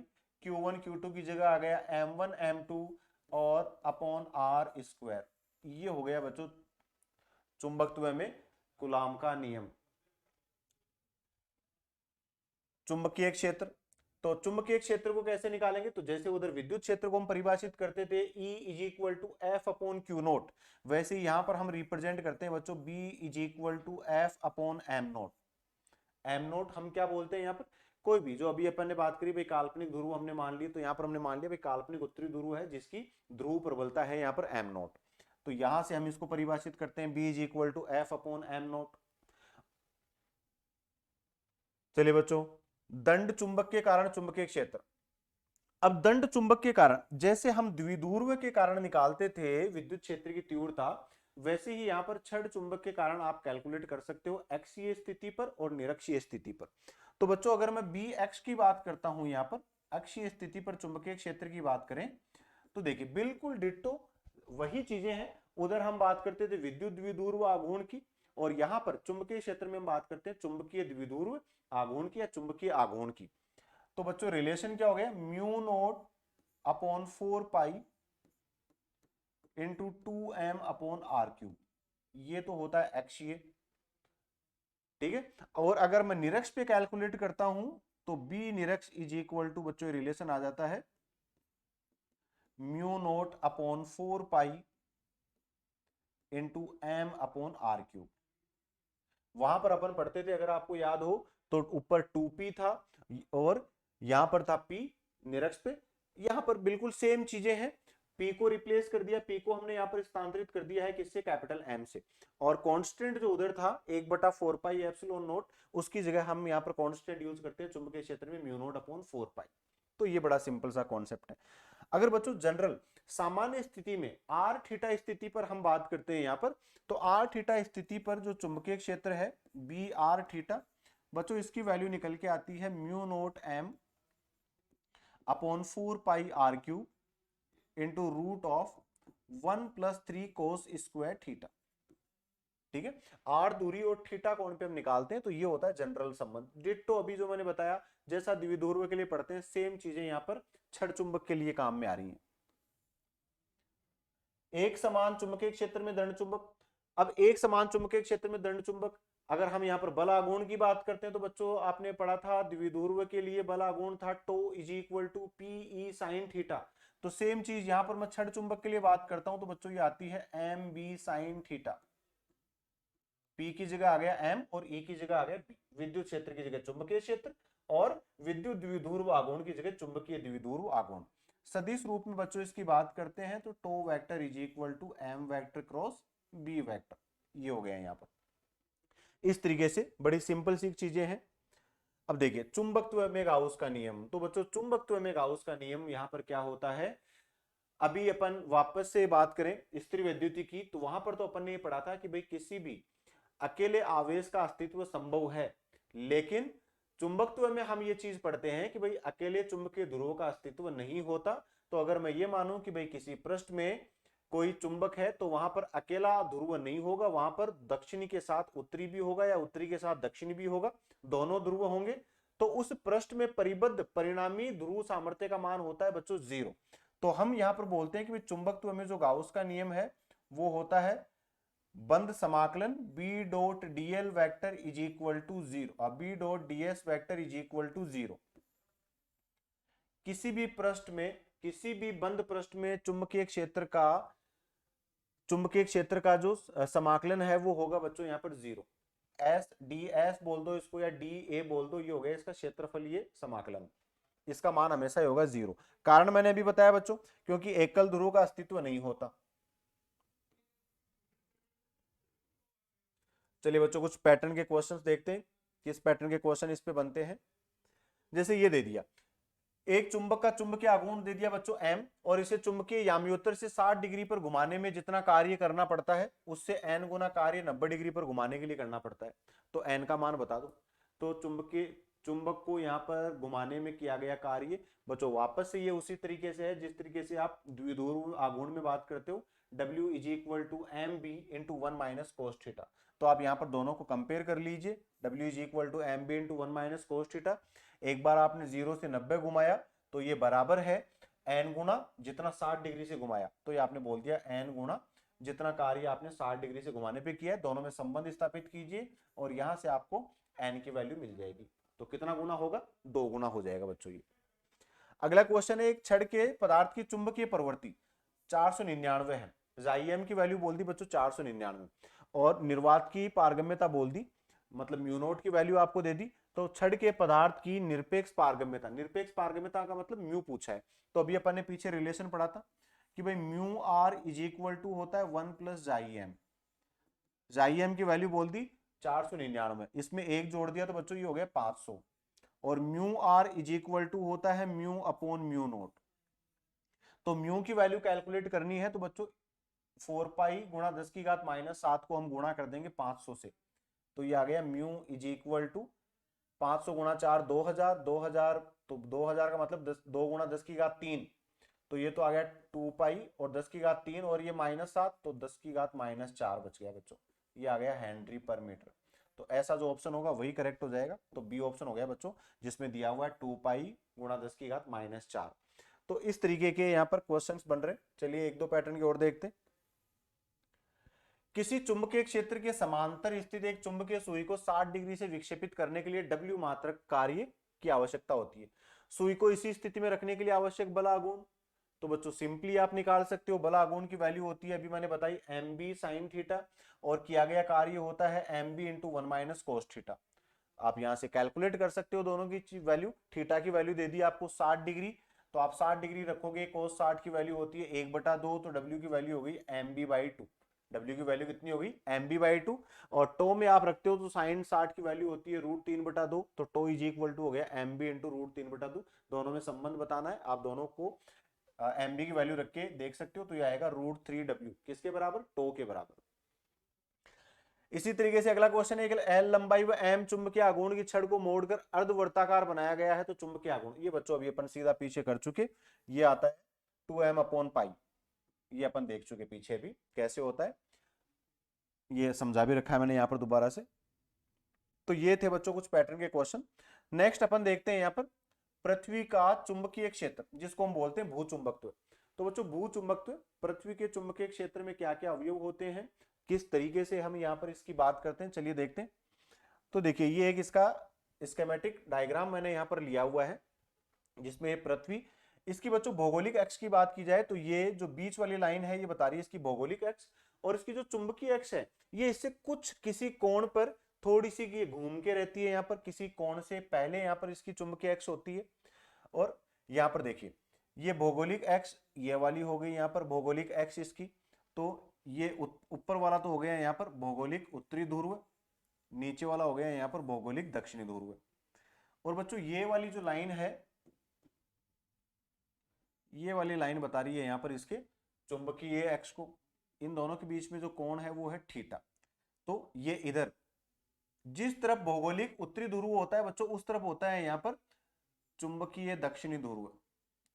q1 q2 की जगह आ गया m1 m2 और अपॉन r स्क्वायर। ये हो गया बच्चों चुंबकत्व में कूलाम का नियम। चुंबकीय क्षेत्र, तो चुंबकीय क्षेत्र को कैसे निकालेंगे, तो जैसे उधर विद्युत क्षेत्र को हम परिभाषित करते थे E is equal to F upon Q naught, वैसे ही यहां पर हम रिप्रेजेंट करते हैं बच्चों B is equal to F upon M naught. M naught हम क्या बोलते हैं यहाँ पर, कोई भी जो अभी अपन ने बात करी भाई काल्पनिक ध्रुव हमने मान ली, तो यहाँ पर हमने मान लिया भाई काल्पनिक उत्तरी ध्रुव है जिसकी ध्रुव प्रबलता है यहाँ पर एम नोट, तो यहां से हम इसको परिभाषित करते हैं B is equal to F upon M naught. चलिए बच्चों दंड चुंबक के कारण चुंबकीय क्षेत्र। अब दंड चुंबक के कारण जैसे हम द्विध्रुव के कारण निकालते थे विद्युत क्षेत्र की तीव्रता, वैसे ही यहां पर छड़ चुंबक के कारण आप कैलकुलेट कर सकते हो अक्षीय स्थिति पर और निरक्षीय स्थिति पर। तो बच्चों अगर मैं बी एक्स की बात करता हूं, यहां पर अक्षीय स्थिति पर चुंबकीय क्षेत्र की बात करें, तो देखिए बिल्कुल डिट्टो वही चीजें हैं। उधर हम बात करते थे विद्युत द्विध्रुव आघूर्ण की, और यहां पर चुंबकीय क्षेत्र में हम बात करते हैं चुंबकीय द्विध्रुव आघूर्ण की या चुंबकीय आघूर्ण की। तो बच्चों रिलेशन क्या हो गया, mu naught upon 4 pi into 2m upon R cube, ये तो होता है अक्षीय, ठीक है। और अगर मैं निरक्ष पे कैलकुलेट करता हूं तो बी निरक्ष इज इक्वल टू बच्चों रिलेशन आ जाता है mu naught upon 4 pi into M upon R cube. वहां पर अपन पढ़ते थे अगर आपको याद हो तो ऊपर 2p था और यहां पर था p निरक्ष पे, यहां पर बिल्कुल सेम चीजें हैं, p को रिप्लेस कर दिया, p को हमने यहां पर स्थानांतरित कर दिया है किससे, कैपिटल M से, और कांस्टेंट जो उधर था 1/4 पाई एप्सिलॉन नोट, उसकी जगह हम यहां पर कांस्टेंट यूज करते हैं चुंबकीय क्षेत्र में म्यू नोट अपॉन 4 पाई। तो ये बड़ा सिंपल सा कॉन्सेप्ट है। अगर बच्चों जनरल सामान्य स्थिति में आर थीटा स्थिति पर हम बात करते हैं यहां पर, तो आर थीटा स्थिति पर जो चुंबकीय क्षेत्र है बी आर थीटा, बच्चों इसकी वैल्यू निकल के आती है mu naught M upon 4 pi R cube into root of 1 प्लस 3 कोस स्क्वायर थीटा, ठीक है। आर दूरी और थीटा कोण पे हम निकालते हैं, तो ये होता है जनरल संबंध। डिट्टो अभी जो मैंने बताया जैसा द्विध्रुव के लिए पढ़ते हैं सेम चीजें यहां पर छड़ चुंबक के लिए काम में आ रही हैं। एक समान चुंबकीय क्षेत्र में दंड चुंबक, अब एक समान चुंबकीय क्षेत्र में दंड चुंबक अगर हम यहां पर बल आघूर्ण की बात करते हैं, तो बच्चों आपने पढ़ा था द्विध्रुव के लिए बल आघूर्ण था tau is equal to P E sine theta, तो सेम चीज यहां पर मैं छड़ चुंबक के लिए बात करता हूं, तो बच्चों ये आती है M B sine theta, P की जगह आ गया M और E की जगह आ गया B, विद्युत क्षेत्र की जगह चुंबकीय क्षेत्र और विद्युत द्विध्रुव आघूर्ण की जगह चुंबकीय द्विध्रुव आघूर्ण। सदिश रूप में बच्चों इसकी बात करते हैं तो tau vector is equal to M vector cross B vector. ये हो गया यहाँ पर। इस तरीके से बड़ी सिंपल सी चीजें हैं। अब देखिए चुंबकत्व में गाउस का नियम, तो बच्चों चुंबकत्व में गाउस का नियम यहाँ पर क्या होता है, अभी अपन वापस से बात करें स्थिर वैद्युति की, तो वहां पर तो अपन ने ये पढ़ा था कि भाई किसी भी अकेले आवेश का अस्तित्व संभव है, लेकिन चुंबकत्व में हम ये चीज पढ़ते हैं कि भाई अकेले चुंबकीय ध्रुवों का अस्तित्व नहीं होता। तो अगर मैं ये मानूं कि भाई किसी पृष्ठ में कोई चुंबक है तो वहां पर अकेला ध्रुव नहीं होगा, वहां पर दक्षिणी के साथ उत्तरी भी होगा या उत्तरी के साथ दक्षिणी भी होगा, दोनों ध्रुव होंगे। तो उस पृष्ठ में परिबद्ध परिणामी ध्रुव सामर्थ्य का मान होता है बच्चों 0। तो हम यहां पर बोलते हैं कि चुंबकत्व में जो गाउस का नियम है वो होता है बंद समाकलन B dot DL vector is equal to 0 और B dot DS vector is equal to 0। किसी भी पृष्ठ में, किसी भी बंद पृष्ठ में चुंबकीय क्षेत्र का जो समाकलन है वो होगा बच्चों यहाँ पर 0। एस डी एस बोल दो इसको या डी ए बोल दो, ये हो गया इसका क्षेत्रफल, ये समाकलन, इसका मान हमेशा ही होगा 0। कारण मैंने अभी बताया बच्चों, क्योंकि एकल ध्रुव का अस्तित्व नहीं होता। चलिए बच्चों कुछ पैटर्न के क्वेश्चंस देखते हैं, किस पैटर्न के क्वेश्चन इस पे बनते हैं। जैसे ये दे दिया, एक चुंबक का चुंबकीय आघूर्ण दे दिया बच्चों m, और इसे चुंबकीय याम्योत्तर से 60 डिग्री पर घुमाने में जितना कार्य करना पड़ता है उससे n गुना कार्य 90 डिग्री पर घुमाने के लिए करना पड़ता है। तो n का मान बता दो। तो चुंबक को यहाँ पर घुमाने में किया गया कार्य बच्चों वापस से ये उसी तरीके से है जिस तरीके से आप द्विध्रुव आघूर्ण में बात करते हो, W is equal to M B into 1 minus cos theta. तो आप यहाँ पर दोनों को कंपेयर कर लीजिए, W is equal to M B into 1 minus cos theta. एक बार आपने 0 से 90 घुमाया तो ये बराबर है n गुना जितना 60 डिग्री से घुमाया, तो ये आपने बोल दिया n गुना जितना कार्य आपने 60 डिग्री से घुमाने पे किया है। दोनों में संबंध स्थापित कीजिए और यहां से आपको n की वैल्यू मिल जाएगी। तो कितना गुना होगा, 2 गुना हो जाएगा बच्चों ये। अगला क्वेश्चन है, एक छड़ के पदार्थ की चुंबकीय प्रवृत्ति 499 है, जाइएम की वैल्यू बोल दी बच्चों 499, और निर्वात की पारगम्यता बोल दी, मतलब म्यू नोट की वैल्यू आपको दे दी। तो छड़ के पदार्थ की निरपेक्ष पारगम्यता, निरपेक्ष पारगम्यता का मतलब म्यू पूछा है। तो अभी अपन ने पीछे रिलेशन पढ़ा था कि भाई mu are is equal to होता है 1 प्लस जाइएम, जाइएम की वैल्यू बोल दी 499, इसमें एक जोड़ दिया तो बच्चों ये हो गया 500, और mu are is equal to होता है म्यू अपॉन म्यू नोट। तो म्यू की वैल्यू कैलकुलेट करनी है तो बच्चों 4 पाई गुणा 10 की घात -7 को हम गुणा कर देंगे 500 से, तो ये आ गया म्यू इज इक्वल टू 500 गुणा 4 2000, 2000 तो 2000 का मतलब 2 गुणा 10 की घात 3, तो ये तो आ गया 2 पाई और 10 की घात 3 और ये -7 तो 10 की घात -4 बच गया बच्चों, ये आ गया हेनरी पर मीटर। तो ऐसा जो ऑप्शन होगा वही करेक्ट हो जाएगा। तो बी ऑप्शन हो गया बच्चों जिसमें दिया हुआ है 2 पाई गुणा 10 की घात -4। तो इस तरीके के यहाँ पर क्वेश्चंस बन रहे हैं। चलिए एक दो पैटर्न की ओर देखते हैं। किसी चुंबकीय क्षेत्र के समांतर स्थित एक चुंबकीय सुई को 60 डिग्री से विक्षेपित करने के लिए W मात्रक कार्य की आवश्यकता होती है। सुई को इसी स्थिति में रखने के लिए आवश्यक बल आघूर्ण, तो बच्चों सिंपली आप निकाल सकते हो, बल आघूर्ण की वैल्यू होती है अभी मैंने बताई एम बी साइन थीटा, और किया गया कार्य होता है M B into 1 minus cos theta. आप यहां से कैलकुलेट कर सकते हो दोनों की वैल्यू। थीटा की वैल्यू दे दी आपको 60 डिग्री, तो आप 60 डिग्री रखोगे, कोस 60 की वैल्यू होती है 1/2, तो W की वैल्यू हो गई एम बी बाई 2। W की वैल्यू कितनी होगी एम बी बाई 2, और टो में आप रखते हो तो साइन 60 की वैल्यू होती है √3/2, तो टो इज इक्वल टू हो गया एम बी इंटू √3/2। दोनों में संबंध बताना है, आप दोनों को एम बी की वैल्यू रख के देख सकते हो, तो ये आएगा √3W, किसके बराबर, टो के बराबर। इसी तरीके से अगला क्वेश्चन है, एल लंबाई व एम चुंबकीय आघूर्ण की छड़ को मोड़कर अर्धवर्ताकार बनाया गया है, तो चुंबकीय आघूर्ण, ये बच्चों अभी अपन सीधा पीछे कर चुके, ये आता है 2m अपॉन पाई, ये अपन देख चुके पीछे भी कैसे होता है, ये समझा भी रखा है मैंने यहाँ पर दोबारा से। तो ये थे बच्चों कुछ पैटर्न के क्वेश्चन। नेक्स्ट अपन देखते हैं यहाँ पर पृथ्वी का चुंबकीय क्षेत्र, जिसको हम बोलते हैं भूचुंबकत्व। तो बच्चों भूचुंबकत्व, पृथ्वी के चुंबकीय क्षेत्र में क्या क्या अवयव होते हैं, किस तरीके से हम यहाँ पर इसकी बात करते हैं, चलिए देखते हैं। तो देखिए ये एक इसका स्कीमेटिक डायग्राम मैंने यहाँ पर लिया हुआ है, जिसमें पृथ्वी, इसकी बच्चों भौगोलिक अक्ष की बात की जाए तो ये जो बीच वाली लाइन है ये बता रही है इसकी भौगोलिक अक्ष, और इसकी जो चुंबकीय अक्ष है ये इससे कुछ किसी कोण पर थोड़ी सी ये घूम के रहती है, यहाँ पर किसी कोण से पहले यहाँ पर इसकी चुंबकीय अक्ष होती है। और यहाँ पर देखिए ये भौगोलिक अक्ष ये वाली हो गई यहाँ पर भौगोलिक अक्ष इसकी, तो ये ऊपर वाला तो हो गया यहाँ पर भौगोलिक उत्तरी ध्रुव, नीचे वाला हो गया यहाँ पर भौगोलिक दक्षिणी ध्रुव। और बच्चों ये वाली जो लाइन है, ये वाली लाइन बता रही है यहाँ पर इसके चुंबकीय अक्ष को। इन दोनों के बीच में जो कोण है वो है थीटा। तो ये इधर जिस तरफ भौगोलिक उत्तरी ध्रुव होता है बच्चों, उस तरफ होता है यहाँ पर चुंबकीय दक्षिणी ध्रुव,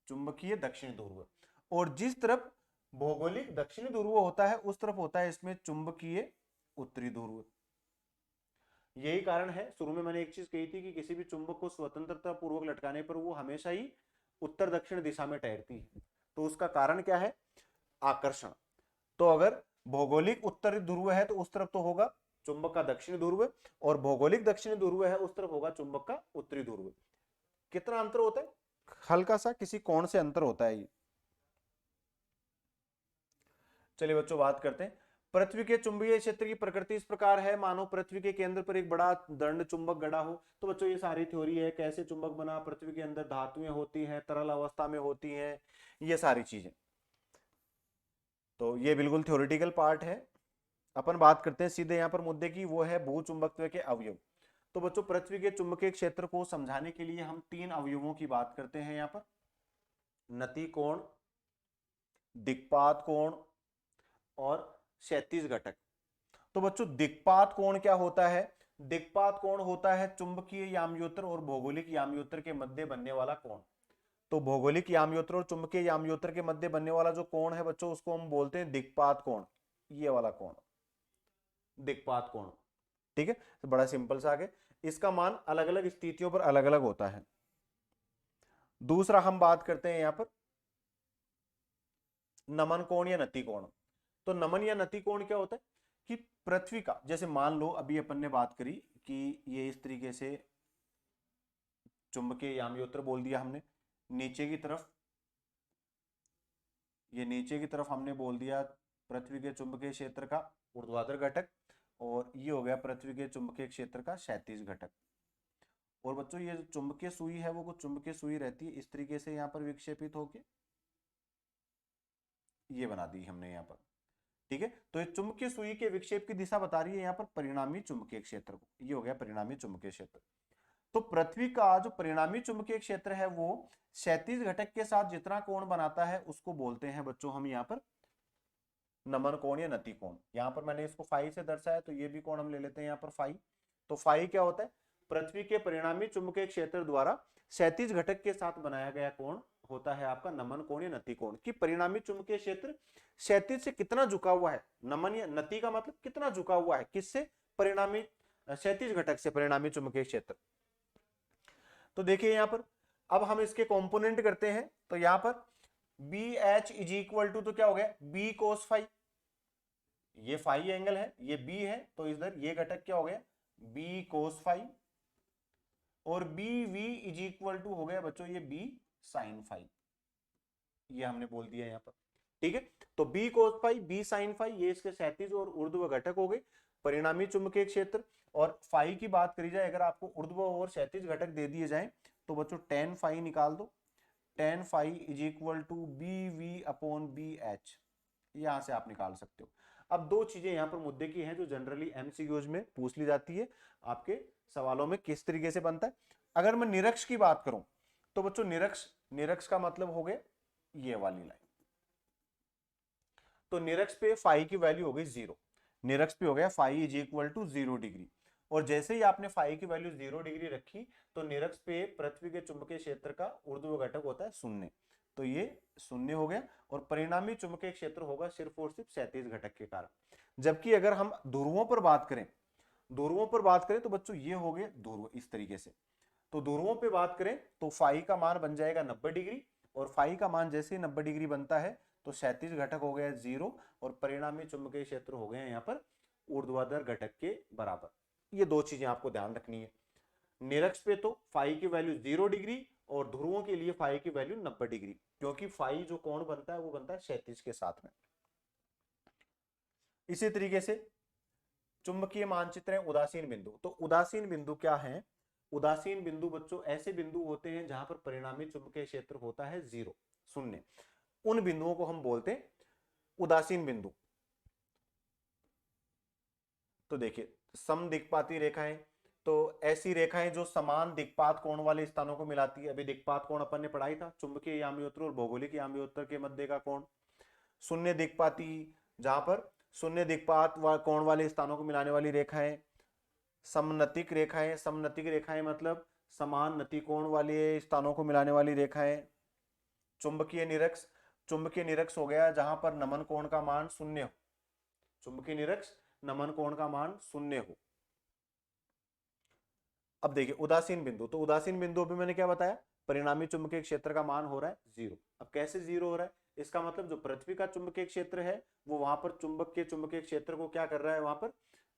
चुंबकीय दक्षिणी ध्रुव। और जिस तरफ भौगोलिक दक्षिणी ध्रुव होता है उस तरफ होता है इसमें चुंबकीय उत्तरी ध्रुव। यही कारण है, शुरू में मैंने एक चीज कही थी कि किसी भी चुंबक को स्वतंत्रता पूर्वक लटकाने पर वो हमेशा ही उत्तर दक्षिण दिशा में तैरती है। तो उसका कारण क्या है? आकर्षण। तो अगर भौगोलिक उत्तरी ध्रुव है तो उस तरफ तो होगा चुंबक का दक्षिणी ध्रुव, और भौगोलिक दक्षिणी ध्रुव है उस तरफ होगा चुंबक का उत्तरी ध्रुव। कितना अंतर होता है? हल्का सा किसी कोण से अंतर होता है ये। चलिए बच्चों बात करते हैं। पृथ्वी के चुंबकीय क्षेत्र की प्रकृति इस प्रकार है, मानो पृथ्वी के केंद्र पर एक बड़ा दंड चुंबक गड़ा हो। तो बच्चों ये सारी थ्योरी है, कैसे चुंबक बना, पृथ्वी के अंदर धातुएं होती हैं, तरल अवस्था में होती हैं, ये सारी चीजें। तो ये बिल्कुल थ्योरेटिकल पार्ट है। अपन बात करते हैं सीधे यहाँ पर मुद्दे की, वो है भू चुंबकत्व के अवयव। तो बच्चों पृथ्वी के चुंबकीय क्षेत्र को समझाने के लिए हम तीन अवयवों की बात करते हैं यहाँ पर, नति कोण, दिक्पात कोण और क्षैतिज घटक। तो बच्चों दिक्पात कोण क्या होता है? दिक्पात कोण होता है चुंबकीय याम्योत्र और भौगोलिक याम्योत्र के मध्य बनने वाला कोण। तो भौगोलिक याम्योत्र और चुंबकीय याम्योत्र के मध्य बनने वाला जो कोण है बच्चों, उसको हम बोलते हैं दिक्पात कोण। ये वाला कोण दिक्पात कोण, ठीक है। तो बड़ा सिंपल सा आगे, इसका मान अलग अलग स्थितियों पर अलग अलग होता है। दूसरा हम बात करते हैं यहां पर नमन कोण या नति कोण। तो नमन या नति कोण क्या होता है कि पृथ्वी का, जैसे मान लो अभी अपन ने बात करी कि ये इस तरीके से चुंबकीय याम्योत्र बोल दिया हमने, नीचे की तरफ, ये नीचे की तरफ हमने बोल दिया पृथ्वी के चुंबकीय क्षेत्र का ऊर्ध्वाधर घटक, और ये हो गया पृथ्वी के चुंबकीय क्षेत्र का क्षैतिज घटक। और बच्चों ये जो चुंबकीय सुई है वो कुछ चुंबकीय सुई रहती है इस तरीके से यहाँ पर विक्षेपित होके, ये बना दी हमने यहाँ पर, ठीक है। तो ये चुंबकीय सुई के विक्षेप की दिशा बता रही है यहाँ पर परिणामी चुंबकीय क्षेत्र को, ये हो गया परिणामी चुंबकीय क्षेत्र। तो पृथ्वी का जो परिणामी चुंबकीय क्षेत्र है वो क्षैतिज घटक के साथ जितना कोण बनाता है उसको बोलते हैं बच्चों हम यहाँ पर नमन कोण या नति कोण। यहाँ पर मैंने इसको फाई से दर्शाया, तो ये भी कोण हम ले लेते हैं यहाँ पर फाई। तो फाई क्या होता है? पृथ्वी के परिणामी चुंबकीय क्षेत्र द्वारा क्षैतिज घटक के साथ बनाया गया कोण होता है आपका नमन कोण या नति कोण। कि परिणामी चुंबकीय क्षेत्र क्षैतिज से कितना झुका हुआ है, नमन या नति का मतलब कितना झुका हुआ है, किससे? परिणामी क्षैतिज घटक से परिणामी चुंबकीय क्षेत्र। तो देखिए यहां पर अब हम इसके कंपोनेंट करते हैं। तो यहां पर b H is equal to, तो क्या हो गया बी कोस फाई, ये फाई एंगल है, ये बी है, तो इधर ये घटक क्या हो गया बी कोस फाई, और b v is equal to हो गया बच्चों ये बी साइन फाई, ये हमने बोल दिया यहाँ पर, ठीक है। तो b cos phi b sine phi ये इसके क्षैतिज और ऊर्ध्व घटक हो गए परिणामी चुंबकीय क्षेत्र। और फाई की बात करी जाए, अगर आपको ऊर्ध्व और क्षैतिज घटक दे दिए जाए तो बच्चों टेन फाई निकाल दो, tan phi is equal to b v upon B h, यहां से आप निकाल सकते हो। अब दो चीजें यहां पर मुद्दे की हैं जो जनरली एमसीक्यूज में पूछ ली जाती है, आपके सवालों में किस तरीके से बनता है। अगर मैं निरक्ष की बात करूं तो बच्चों निरक्ष, निरक्ष का मतलब हो गया ये वाली लाइन। तो निरक्ष पे फाई की वैल्यू हो गई 0, निरक्ष पे हो गया phi is equal to 0 degree. और जैसे ही आपने फाई की वैल्यू 0 डिग्री रखी तो निरक्ष पे पृथ्वी के चुंबकीय क्षेत्र का ऊर्ध्व घटक होता है 0, तो ये 0 हो गया। और परिणामी चुंबकीय क्षेत्र होगा सिर्फ और सिर्फ क्षैतिज घटक के कारण। जबकि अगर हम ध्रुवों पर बात करें, ध्रुवों पर बात करें तो बच्चों ये हो गए ध्रुव इस तरीके से। तो ध्रुवों पे बात करें तो फाई का मान बन जाएगा 90 डिग्री, और फाई का मान जैसे ही 90 डिग्री बनता है तो क्षैतिज घटक हो गया 0 और परिणामी चुंबकीय क्षेत्र हो गए यहाँ पर ऊर्ध्वाधर घटक के बराबर। ये दो चीजें आपको ध्यान रखनी है। निरक्ष पे तो फाई की वैल्यू 0 डिग्री और ध्रुवों के लिए फाई की वैल्यू 90 डिग्री, क्योंकि फाई जो कोण बनता है वो बनता है क्षैतिज के साथ में। इसी तरीके से चुंबकीय मानचित्र है उदासीन बिंदु। तो उदासीन बिंदु क्या है? उदासीन बिंदु बच्चों ऐसे बिंदु होते हैं जहां पर परिणामी चुंबकीय क्षेत्र होता है 0, 0। उन बिंदुओं को हम बोलते हैं उदासीन बिंदु। तो देखिए सम दिक्पाती रेखाएं, तो ऐसी रेखाएं जो समान दिक्पात कोण वाले स्थानों को मिलाती है। अभी दिक्पात कोण अपन ने पढ़ाई था, चुंबकीय याम्योत्तर और भौगोलिक याम्योत्तर के मध्य का कोण। शून्य दिक्पाती, जहां पर शून्य दिक्पात कोण वाले स्थानों को मिलाने वाली रेखाएं। समनतिक रेखाएं, समनतिक रेखाएं मतलब समान नतिकोण वाले स्थानों को मिलाने वाली रेखाएं। चुंबकीय निरक्ष, चुंबकीय निरक्ष हो गया जहां पर नमन कोण का मान शून्य हो। चुंबकीय निरक्ष नमन कोण का मान शून्य हो। अब देखिए उदासीन बिंदु, तो उदासीन बिंदु भी मैंने क्या बताया, परिणामी चुंबकीय क्षेत्र का मान हो रहा है जीरो। अब कैसे जीरो हो रहा है, इसका मतलब जो पृथ्वी का चुंबकीय क्षेत्र है वो वहां पर चुंबक के चुंबकीय क्षेत्र को क्या कर रहा है, वहां पर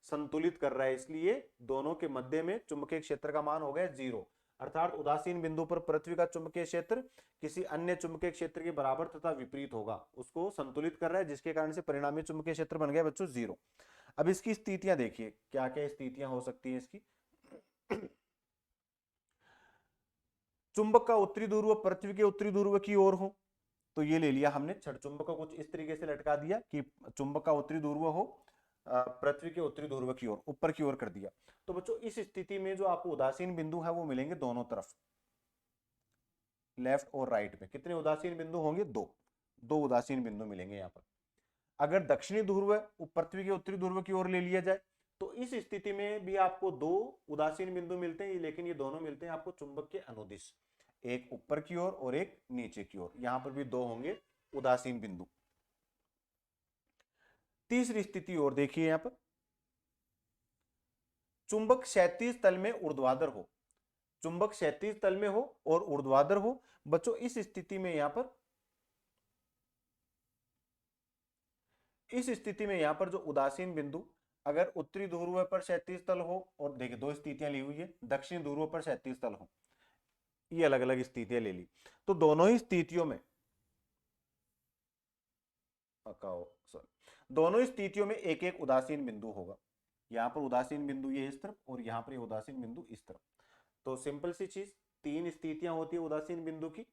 संतुलित कर रहा है, इसलिए दोनों के मध्य में चुंबकीय क्षेत्र का मान हो गया जीरो। अर्थात उदासीन बिंदु पर पृथ्वी का चुंबकीय क्षेत्र किसी अन्य चुंबकीय क्षेत्र के बराबर तथा विपरीत होगा, उसको संतुलित कर रहा है, जिसके कारण से परिणामी चुंबकीय क्षेत्र बन गया बच्चों जीरो। अब इसकी स्थितियां देखिए, क्या क्या स्थितियां हो सकती है इसकी। चुंबक का उत्तरी ध्रुव पृथ्वी के उत्तरी ध्रुव की ओर हो, तो ये ले लिया हमने, छड़ चुंबक को कुछ इस तरीके से लटका दिया कि चुंबक का उत्तरी ध्रुव हो पृथ्वी के उत्तरी ध्रुव की ओर, ऊपर की ओर कर दिया। तो बच्चों इस स्थिति में जो आपको उदासीन बिंदु है वो मिलेंगे दोनों तरफ, लेफ्ट और राइट में। कितने उदासीन बिंदु होंगे, दो, दो उदासीन बिंदु मिलेंगे यहाँ पर। अगर दक्षिणी ध्रुव पृथ्वी के उत्तरी ध्रुव की ओर ले लिया जाए तो इस स्थिति में भी आपको दो उदासीन बिंदु मिलते हैं, लेकिन ये दोनों मिलते हैं आपको चुंबक के अनुदिश, एक ऊपर की ओर और एक नीचे की ओर, यहां पर भी दो होंगे उदासीन बिंदु। तीसरी स्थिति और देखिए यहां पर, चुंबक क्षैतिज तल में ऊर्ध्वाधर हो, चुंबक क्षैतिज तल में हो और ऊर्ध्वाधर हो। बच्चों इस स्थिति में यहां पर, इस स्थिति में यहां पर जो उदासीन बिंदु अगर उत्तरी ध्रुव पर क्षैतिज तल हो, और देखिए दो स्थितियां ली हुई है, दक्षिणी ध्रुव पर क्षैतिज तल हो, ये अलग अलग स्थितियां ले ली, तो दोनों ही स्थितियों में दोनों स्थितियों में एक एक उदासीन बिंदु होगा। यहां पर उदासीन बिंदु ये इस तरफ और यहां पर ये उदासीन बिंदु इस तरफ। तो सिंपल सी चीज, तीन स्थितियां होती है उदासीन बिंदु की।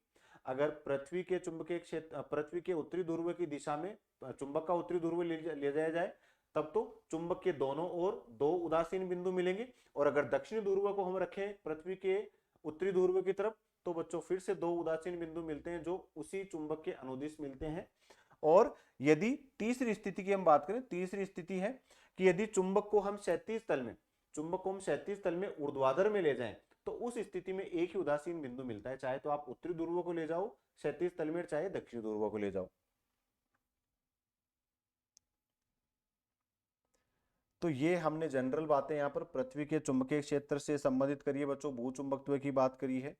अगर पृथ्वी के चुंबकीय क्षेत्र, पृथ्वी के उत्तरी ध्रुव की दिशा में चुंबक का उत्तरी ध्रुव ले जाया जाए, तब तो चुंबक के दोनों ओर दो उदासीन बिंदु मिलेंगे। और अगर दक्षिणी ध्रुव को हम रखें पृथ्वी के उत्तरी ध्रुव की तरफ, तो बच्चों फिर से दो उदासीन बिंदु मिलते हैं जो उसी चुंबक के अनुदिश मिलते हैं। और यदि तीसरी स्थिति की हम बात करें, तीसरी स्थिति है कि यदि चुंबक को हम क्षैतिज तल में, चुंबक को हम क्षैतिज तल में ऊर्ध्वाधर में ले जाएं, तो उस स्थिति में एक ही उदासीन बिंदु मिलता है, चाहे तो आप उत्तरी ध्रुव को ले जाओ क्षैतिज तल में, चाहे दक्षिणी ध्रुव को ले जाओ। तो ये हमने जनरल बातें यहां पर पृथ्वी के चुंबकीय क्षेत्र से संबंधित करी है बच्चों, भूचुंबकत्व की बात करी है।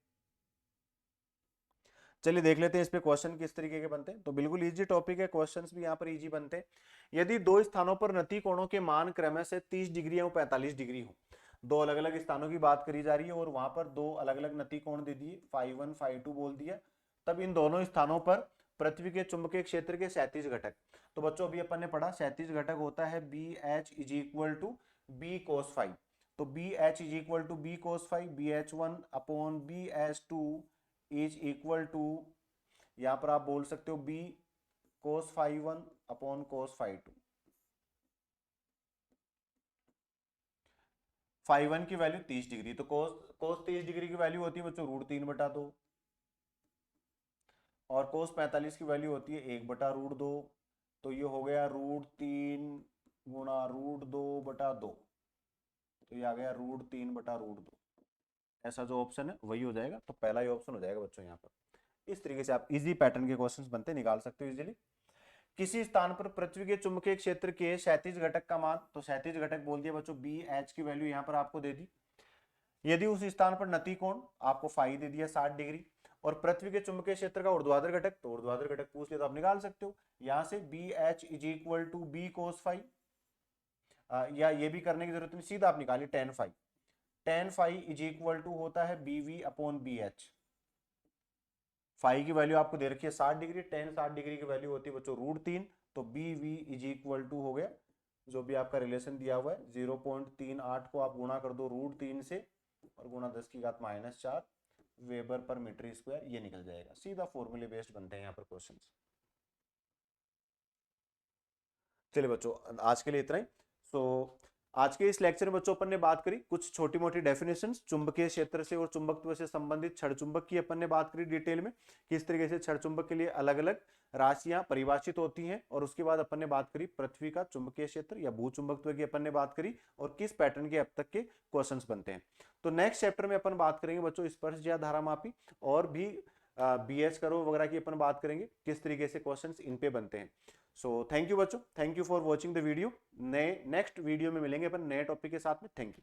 चलिए देख लेते हैं इस पे क्वेश्चन किस तरीके के बनते हैं। तो बिल्कुल इजी टॉपिक है, क्वेश्चंस भी यहाँ पर इजी बनते हैं। यदि दो स्थानों पर नति कोणों के मान क्रमशः से 30 डिग्री और 45 डिग्री हो, दो अलग अलग स्थानों की बात करी जा रही है और वहां पर दो अलग अलग नति कोण दे दिए, φ1 φ2 बोल दिया, तब इन दोनों स्थानों पर पृथ्वी के चुंबकीय क्षेत्र के क्षैतिज घटक। तो बच्चों अभी अपन ने पढ़ा क्षैतिज घटक होता है B H is equal to B cos five. तो B H is equal to B cos five, B H one upon B H two is equal to, यहां पर आप बोल सकते हो B cos five one upon cos five two. Five one की value 30 degree, तो cos 30 degree की value होती है बच्चों √3/2, और कोस 45 की वैल्यू होती है 1/√2। तो ये हो गया √3 गुणा √2/2, तो ये आ गया √3/√2। ऐसा जो ऑप्शन है वही हो जाएगा, तो पहला ही ऑप्शन हो जाएगा बच्चों यहाँ पर। इस तरीके से आप इजी पैटर्न के क्वेश्चंस बनते निकाल सकते हो इजीली। किसी स्थान पर पृथ्वी के चुंबकीय क्षेत्र के क्षैतिज घटक का मान, तो क्षैतिज घटक बोल दिया बच्चों बी एच की वैल्यू यहाँ पर आपको दे दी। यदि उस स्थान पर नति कोण आपको फाई दे दिया 60 डिग्री, और पृथ्वी के चुंबकीय क्षेत्र का ऊर्ध्वाधर घटक, तो ऊर्ध्वाधर घटक पूछ लिया तो आप निकाल सकते हो यहां से b H is equal to B cos phi, या ये भी करने की जरूरत नहीं, सीधा आप निकालिए tan phi. Tan phi is equal to होता है b v upon B h. Phi की वैल्यू आपको दे रखी है 60 डिग्री, टेन 60 डिग्री की वैल्यू होती है बच्चों √3, तो b v is equal to हो गया जो भी आपका रिलेशन दिया हुआ है 0.38 को आप गुणा कर दो √3 से और गुणा 10⁻⁴ वेबर पर मीटर स्क्वायर, ये निकल जाएगा। सीधा फॉर्मूले बेस्ड बनते हैं यहाँ पर क्वेश्चन। चलिए बच्चों आज के लिए इतना ही। सो आज के इस लेक्चर में बच्चों अपन ने बात करी कुछ छोटी मोटी डेफिनेशंस, चुंबकीय क्षेत्र से और चुंबकत्व से संबंधित क्षण चुंबक की अपन ने बात करी डिटेल में, किस तरीके से क्षण चुंबक के लिए अलग अलग राशियां परिभाषित होती हैं। और उसके बाद अपन ने बात करी पृथ्वी का चुंबकीय क्षेत्र या भू चुंबकत्व की अपन ने बात करी और किस पैटर्न के अब तक के क्वेश्चंस बनते हैं। तो नेक्स्ट चैप्टर में अपन बात करेंगे बच्चों स्पर्शज्या धारामापी और भी BH कर्व वगैरह की अपन बात करेंगे, किस तरीके से क्वेश्चंस इन पे बनते हैं। सो थैंक यू बच्चों, thank you for watching the video. नए नेक्स्ट वीडियो में मिलेंगे अपन नए टॉपिक के साथ में। Thank you.